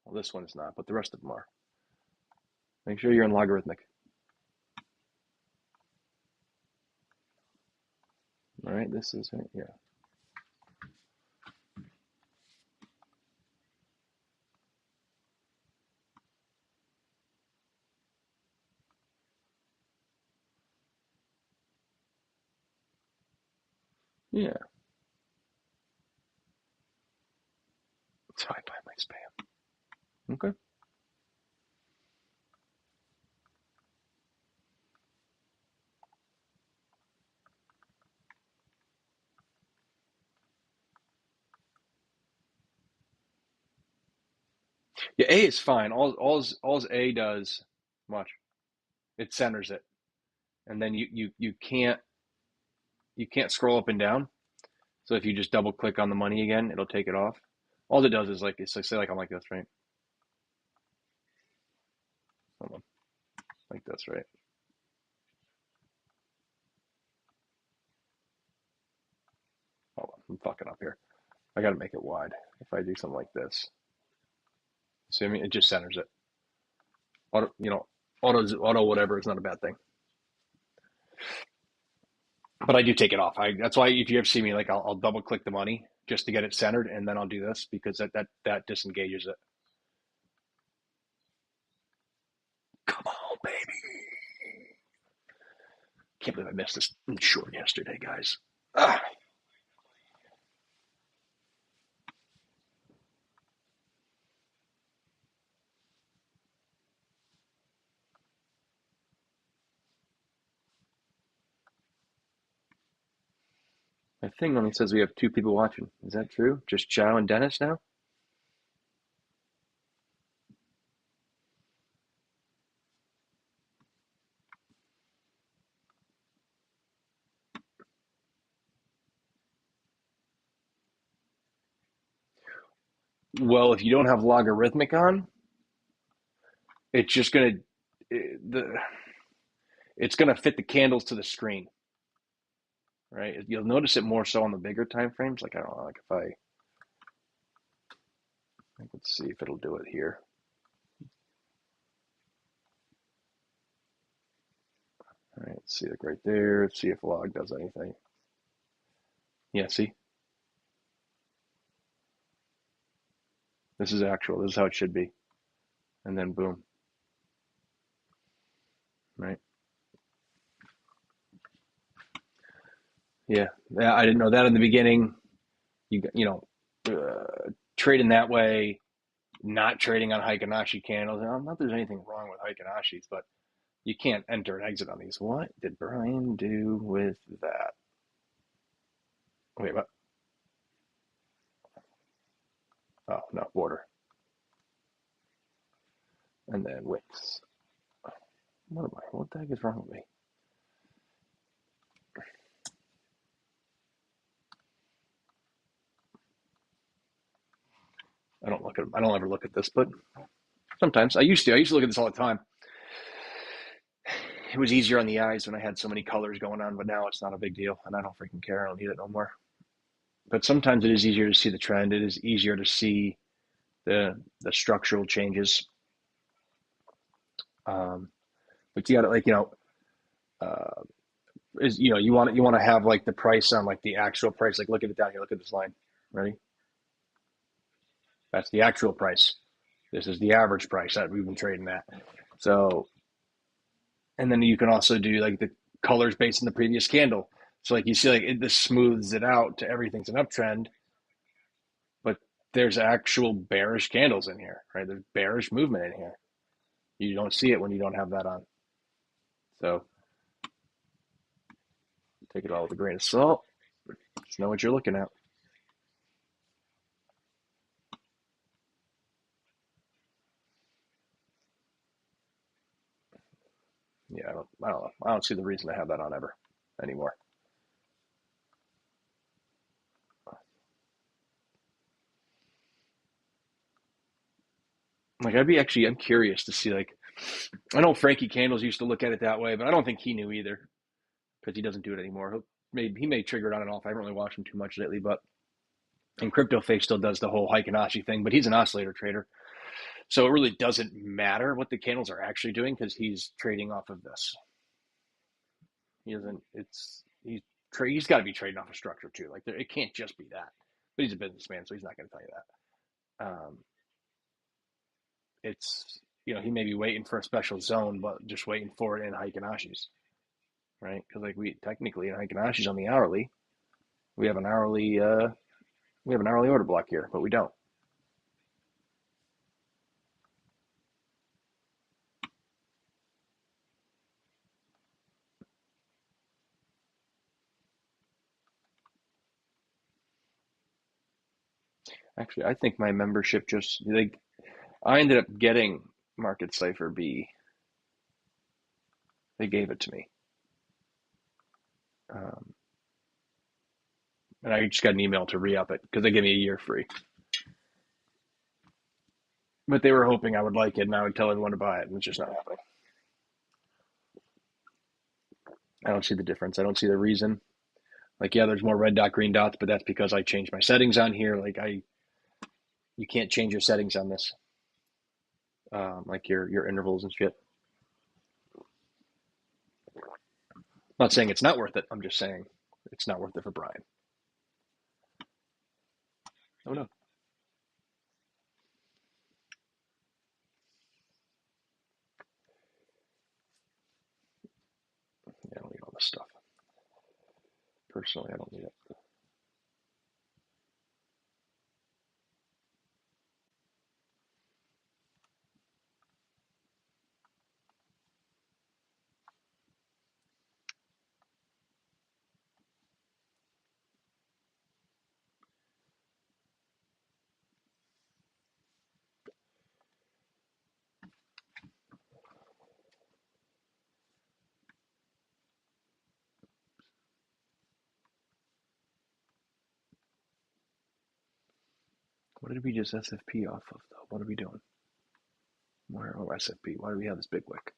Well, this one is not, but the rest of them are. Make sure you're in logarithmic. All right, this is it. Yeah. Yeah. That's how I buy my spam. Okay. Yeah, A is fine. All A does much. It centers it, and then you can't scroll up and down. So if you just double click on the money again, it'll take it off. All it does is like it's like say like I'm like this, right? Hold on, like this, right? Hold on, I'm fucking up here. I got to make it wide. If I do something like this, see what I mean? It just centers it. Auto, auto whatever is not a bad thing. But I do take it off. That's why if you ever see me, like I'll double click the money just to get it centered, and then I'll do this because that disengages it. Come on, baby! Can't believe I missed this short yesterday, guys. Ah, my thing only says we have two people watching. Is that true? Just Chow and Dennis now? Well, if you don't have logarithmic on, it's just gonna the it's gonna fit the candles to the screen, right? You'll notice it more so on the bigger time frames. Like I don't know, like if I let's see if it'll do it here. All right, let's see, like right there. Let's see if log does anything. Yeah, see, this is actual. This is how it should be, and then boom, right? Yeah, yeah. I didn't know that in the beginning. Trading that way, not trading on Heikin-Ashi candles. Not that there's anything wrong with Heikin-Ashis, but you can't enter and exit on these. What did Brian do with that? Wait, what? Oh, no, border. And then wicks. What am I? What the heck is wrong with me? I don't ever look at this, but sometimes I used to. I used to look at this all the time. It was easier on the eyes when I had so many colors going on, but now it's not a big deal, and I don't freaking care. I don't need it no more. But sometimes it is easier to see the trend. It is easier to see the structural changes. Um, but you got to uh, you want to have like the price on like the actual price. Like look at it down here. Look at this line. Ready? That's the actual price. This is the average price that we've been trading at. So, and then you can also do like the colors based on the previous candle. So like you see, like this smooths it out to everything's an uptrend, but there's actual bearish candles in here, right? There's bearish movement in here. You don't see it when you don't have that on. So take it all with a grain of salt. Just know what you're looking at. Yeah, I don't know. I don't see the reason to have that on ever anymore. Like I'm curious to see like I know Frankie Candles used to look at it that way, but I don't think he knew either because he doesn't do it anymore. He may trigger it on and off. I haven't really watched him too much lately, but and Crypto Face still does the whole Heikin-Ashi thing, but he's an oscillator trader, so it really doesn't matter what the candles are actually doing because he's trading off of this. He doesn't. He's got to be trading off of structure too. Like it can't just be that. But he's a businessman, so he's not going to tell you that. It's he may be waiting for a special zone, but just waiting for it in Heikin-Ashis, right? Because like we technically in Heikin-Ashis on the hourly, We have an hourly order block here, but we don't. Actually, I think my membership just like I ended up getting Market Cipher B. They gave it to me, um, and I just got an email to re-up it because they gave me a year free. But they were hoping I would like it, and I would tell everyone to buy it, and it's just not happening. I don't see the difference. I don't see the reason. Like, yeah, there's more red dot, green dots, but that's because I changed my settings on here. You can't change your settings on this, like your intervals and shit. I'm not saying it's not worth it. I'm just saying it's not worth it for Brian. Oh no, yeah, I don't need all this stuff. Personally, I don't need it. What did we just SFP off of though? What are we doing? Where SFP? Why do we have this big wick?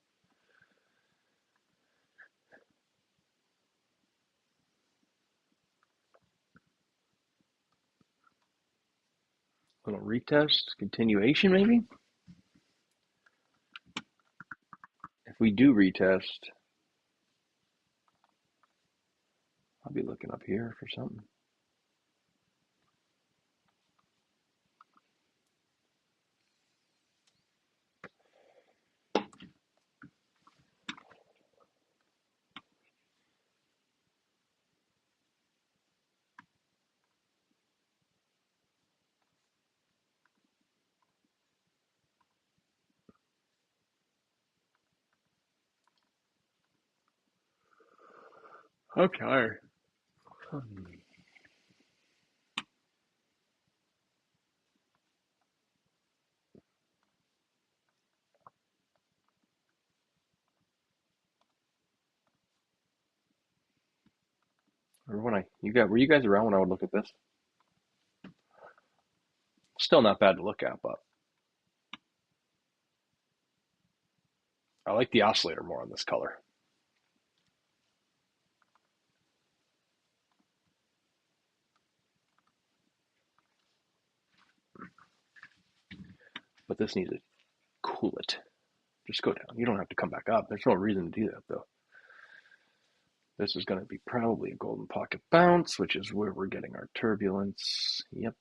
A little retest, continuation maybe. If we do retest, I'll be looking up here for something. I'm tired. Or when were you guys around when I would look at this? Still not bad to look at, but I like the oscillator more on this color. But this needs to cool it. Just go down. You don't have to come back up. There's no reason to do that though. This is going to be probably a golden pocket bounce, which is where we're getting our turbulence. Yep.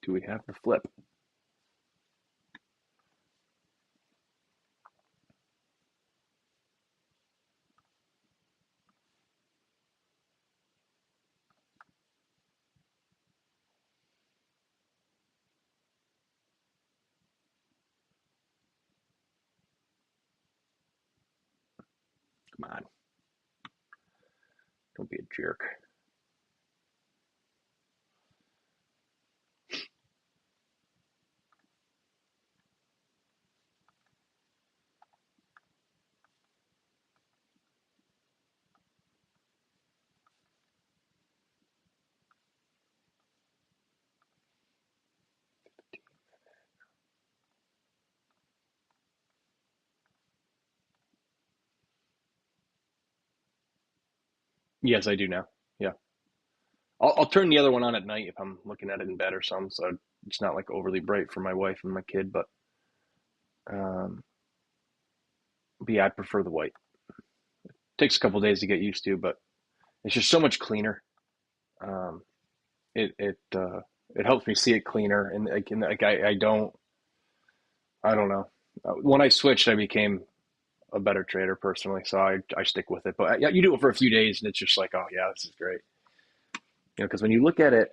Do we have the flip? Come on. Don't be a jerk. Yes, I do now. Yeah. I'll turn the other one on at night if I'm looking at it in bed or something, so it's not like overly bright for my wife and my kid. Um, but yeah, I prefer the white. Takes a couple days to get used to, but it's just so much cleaner. Um, it helps me see it cleaner, and like I don't know. When I switched, I became a better trader personally, so I stick with it. But yeah, you do it for a few days, and it's just like, oh yeah, this is great. Because when you look at it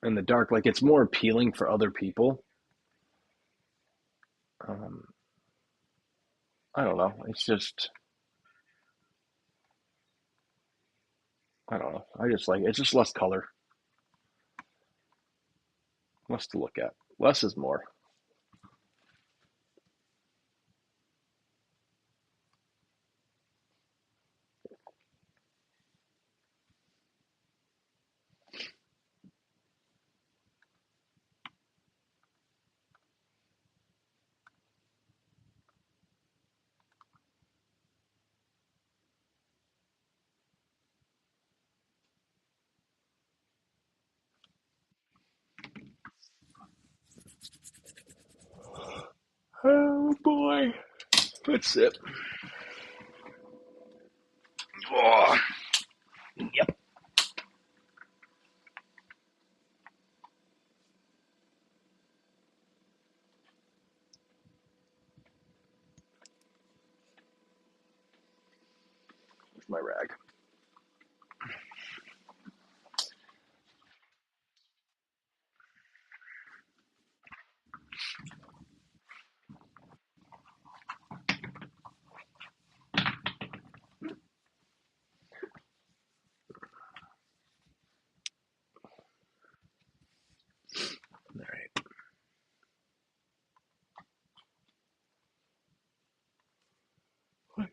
in the dark, like it's more appealing for other people. Um, I don't know. It's just I don't know. I just like it's just less color, less to look at. Less is more. Oh boy. That's it. Oh, yep. Where's my rag? All right.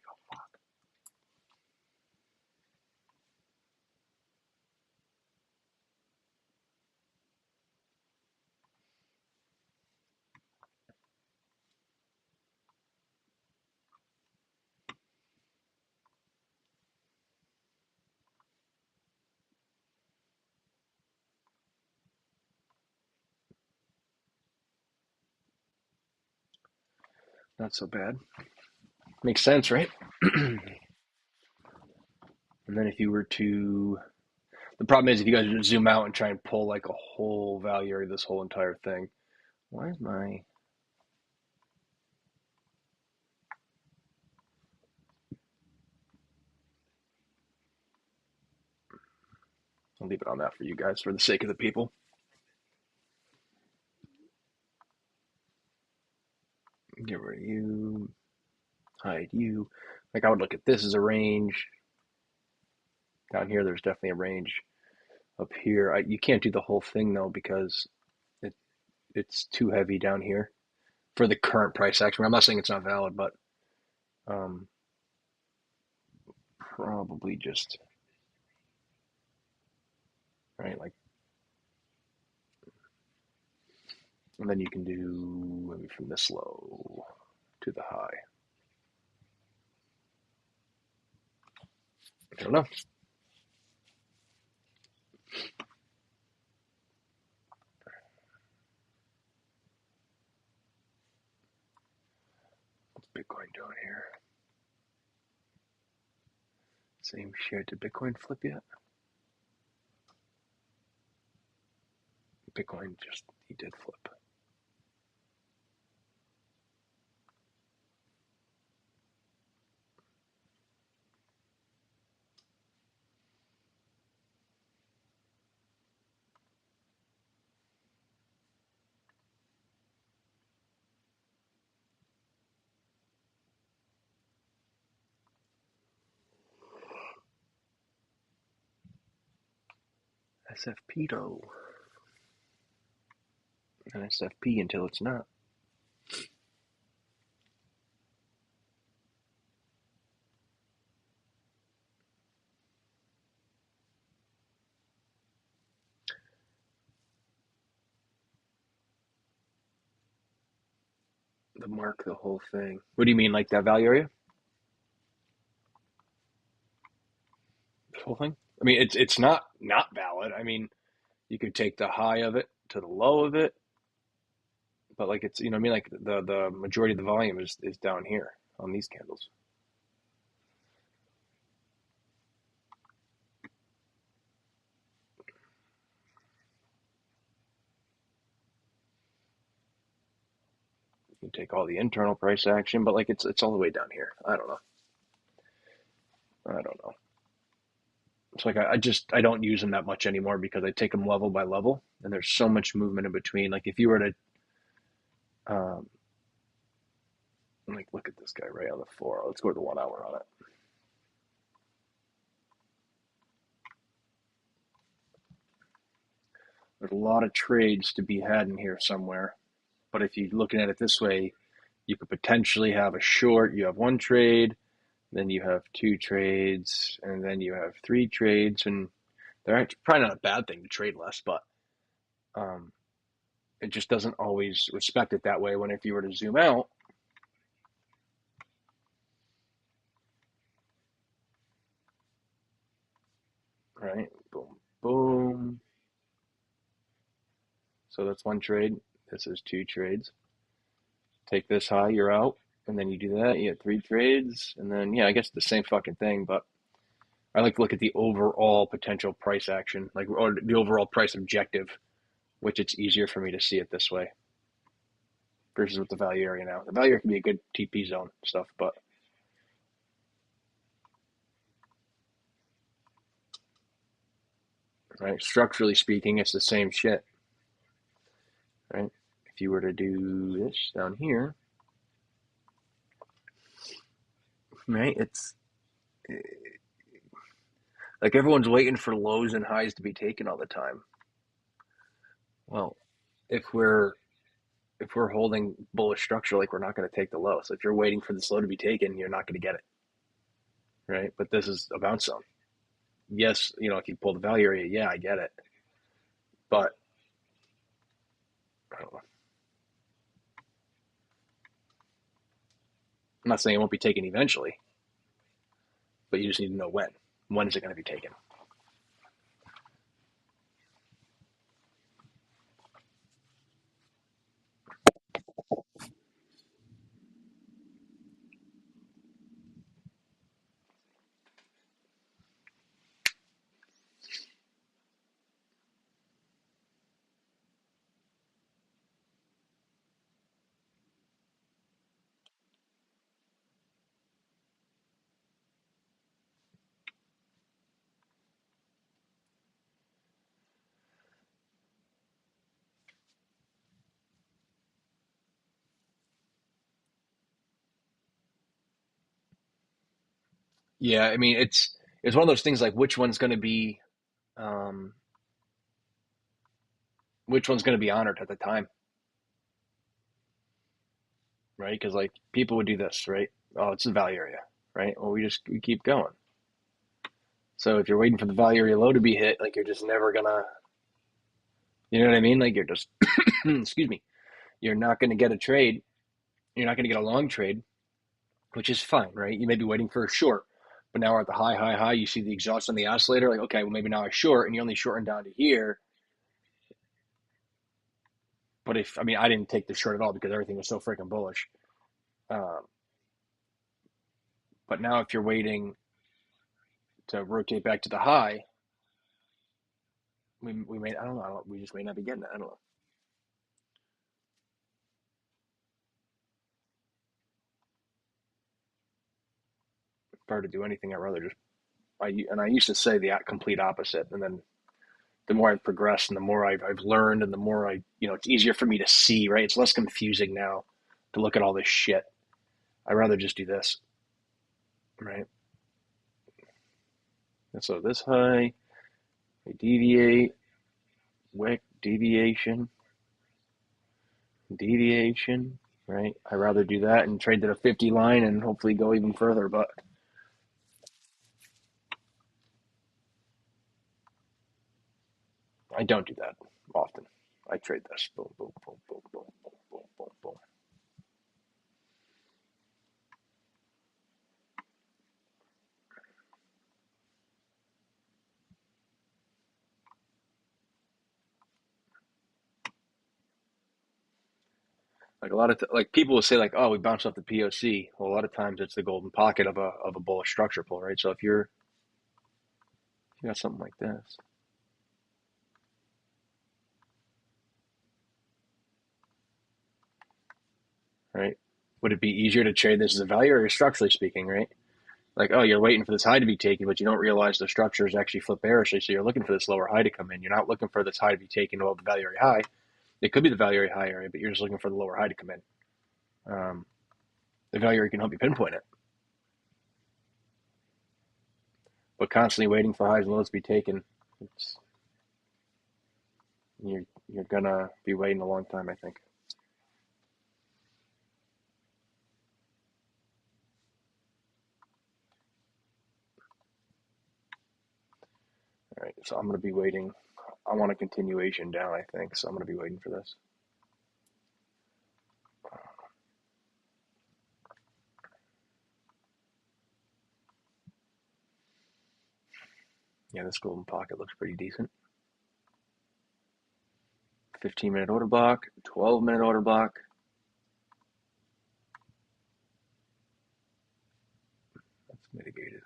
Not so bad. Makes sense, right? And then if you were to, the problem is if you guys zoom out and try and pull like a whole value area, this whole entire thing. Why is my? I'll leave it on that for you guys for the sake of the people. Get rid of you. Hide you. Like I would look at this as a range. Down here, there's definitely a range. Up here, you can't do the whole thing though because it it's too heavy down here for the current price action. I'm not saying it's not valid, but um, probably just right like, and then you can do maybe from this low to the high. I don't know. What's Bitcoin doing here? Same shit. Did Bitcoin flip yet? Bitcoin just he did flip. SFP though, and SFP until it's not. The mark the whole thing. What do you mean, like that value area? The whole thing? I mean, it's not valid. I mean, you could take the high of it to the low of it, but like it's what I mean. Like the majority of the volume is down here on these candles. You take all the internal price action, but like it's all the way down here. I don't know. I don't know. It's like I don't use them that much anymore because I take them level by level, and there's so much movement in between. Like if you were to um, like look at this guy right on the floor. Let's go to the 1 hour on it. There's a lot of trades to be had in here somewhere. But if you're looking at it this way, you could potentially have a short. You have one trade, then you have two trades, and then you have three trades. And they're probably not a bad thing to trade less, but um, it just doesn't always respect it that way. When if you were to zoom out, right? Boom, boom. So that's one trade. This is two trades. Take this high, you're out. And then you do that, you get three trades. And then, yeah, I guess the same fucking thing. But I like to look at the overall potential price action, like, or the overall price objective, which it's easier for me to see it this way versus with the value area now. The value area can be a good TP zone stuff, but right, structurally speaking, it's the same shit, right? If you were to do this down here, right, it's like everyone's waiting for lows and highs to be taken all the time. Well, if we're if we're holding bullish structure, like we're not going to take the low. So if you're waiting for this low to be taken, you're not going to get it, right? But this is a bounce zone. Yes, if you pull the value area, yeah, I get it. But I don't know. I'm not saying it won't be taken eventually, but you just need to know when. When is it going to be taken? Yeah, I mean it's one of those things like um, which one's going to be honored at the time, right? Because like people would do this, right? Oh, it's the value area, right? Well, we keep going. So if you're waiting for the value area low to be hit, like you're just never gonna, you know what I mean? Like you're just, excuse me, you're not gonna get a trade. You're not gonna get a long trade, which is fine, right? You may be waiting for a short, but now we're at the high, high, high. You see the exhaust on the oscillator, like okay, well maybe now I short, and you only shorten down to here. But if I mean I didn't take the short at all because everything was so freaking bullish. Um, but now if you're waiting to rotate back to the high, we may I don't know we just may not be getting it. I don't know. If I were to do anything, I'd rather just I used to say the complete opposite, and then the more I've progressed and the more I've learned and the more it's easier for me to see, right? It's less confusing now to look at all this shit. I'd rather just do this, right? And so this high, I deviate, wick, deviation, right? I'd rather do that and trade to the 50 line and hopefully go even further, but I don't do that often. I trade this. Boom, boom, boom, boom, boom, boom, boom, boom, boom. Like a lot of like people will say like, oh, we bounced off the POC. Well, a lot of times it's the golden pocket of a bullish structure pull, right? So if you got something like this, right? Would it be easier to trade this as a value or structurally speaking, right? Like, oh, you're waiting for this high to be taken, but you don't realize the structure is actually flip bearishly, so you're looking for this lower high to come in. You're not looking for this high to be taken above the value area high. It could be the value area high area, but you're just looking for the lower high to come in. The value area can help you pinpoint it, but constantly waiting for highs and lows to be taken, it's, you're gonna be waiting a long time, I think. All right, so I'm gonna be waiting. I want a continuation down, I think, so I'm gonna be waiting for this. Yeah, this golden pocket looks pretty decent. 15-minute order block, 12-minute order block. That's mitigated.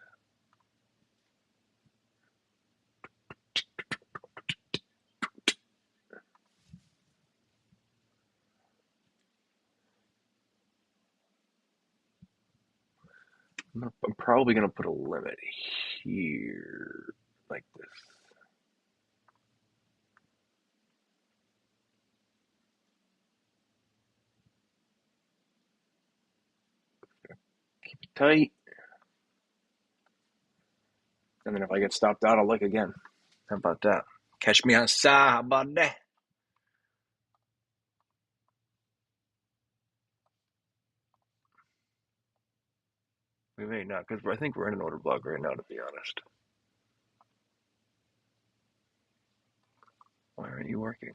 I'm probably gonna put a limit here, like this. Keep it tight, and then if I get stopped out, I'll look again. How about that? Catch me outside. How about that? We may not, because I think we're in an order block right now, to be honest. Why aren't you working?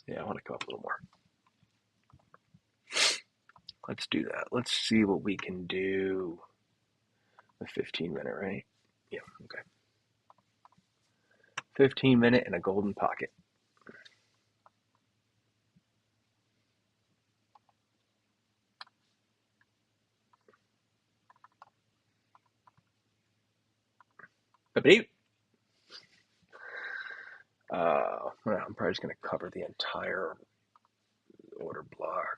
Yeah, I want to come up a little more. Let's do that. Let's see what we can do. The 15-minute, right? Yeah, okay. 15-minute and a golden pocket. I'm probably just going to cover the entire order block.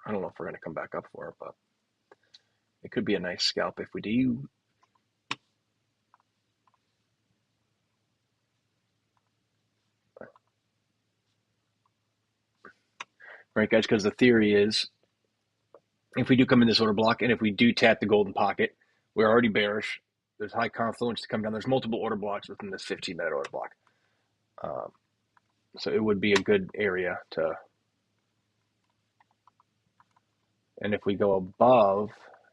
I don't know if we're going to come back up for it, but it could be a nice scalp if we do. Right, guys, because the theory is if we do come in this order block and if we do tap the golden pocket, we're already bearish. There's high confluence to come down. There's multiple order blocks within this 15-minute order block. So it would be a good area to, and if we go above,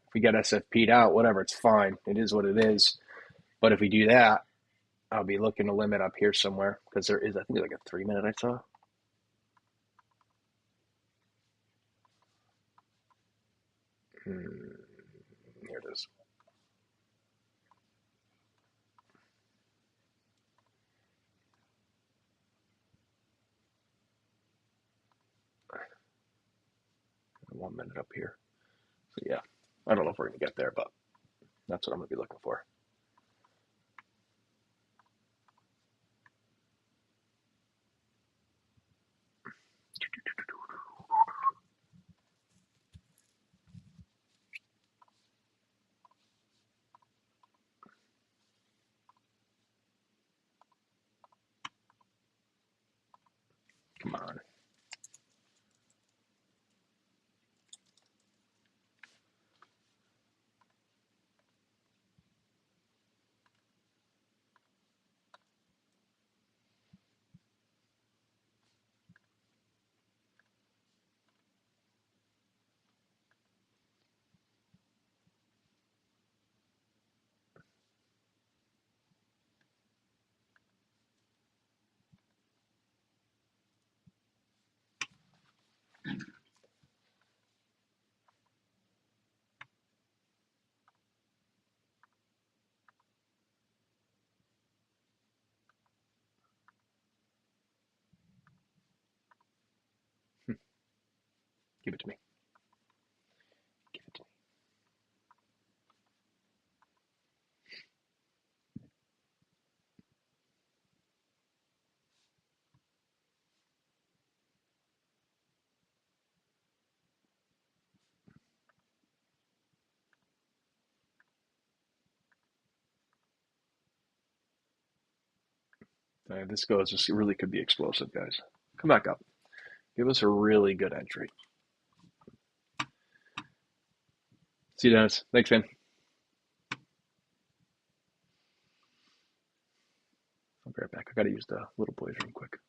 if we get SFP'd out, whatever, it's fine. It is what it is. But if we do that, I'll be looking to limit up here somewhere because there is, I think, like a 3-minute I saw. Here it is. One minute up here. So yeah, I don't know if we're going to get there, but that's what I'm going to be looking for. Come on. Give it to me. Give it to me. This goes. This really could be explosive, guys. Come back up. Give us a really good entry. See you, Dennis. Thanks, man. I'll be right back. I got to use the little boy's room quick.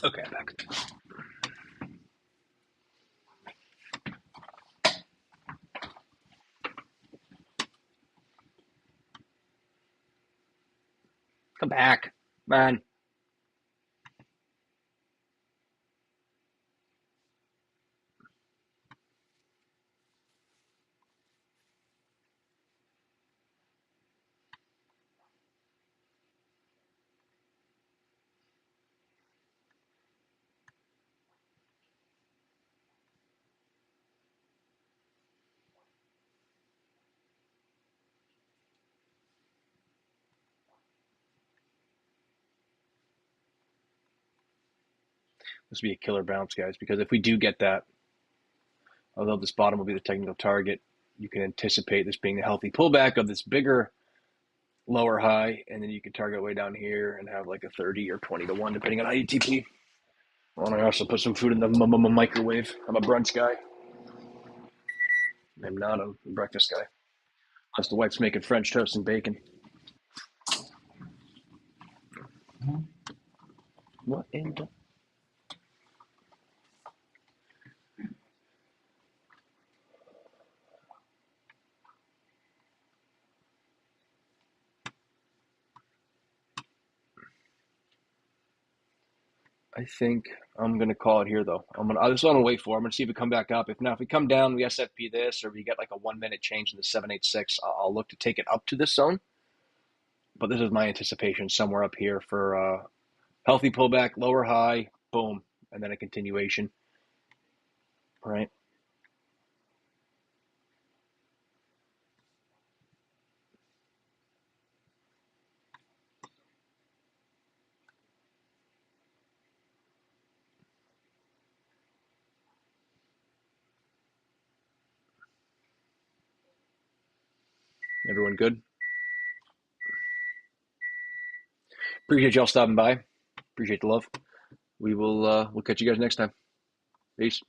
Okay, I'm back. Come back, man. This will be a killer bounce, guys, because if we do get that, although this bottom will be the technical target, you can anticipate this being a healthy pullback of this bigger lower high, and then you can target way down here and have like a 30 or 20 to 1, depending on how you TP. Well, I also put some food in the microwave. I'm a brunch guy. I'm not a breakfast guy. Unless the wife's making French toast and bacon. What in the... I think I'm gonna call it here though. I just want to wait for. I'm gonna see if we come back up. If not, if we come down, we SFP this, or we get like a 1 minute change in the 786. I'll look to take it up to this zone. But this is my anticipation somewhere up here for healthy pullback, lower high, boom, and then a continuation. Right? Everyone good? Appreciate y'all stopping by. Appreciate the love. We'll catch you guys next time. Peace.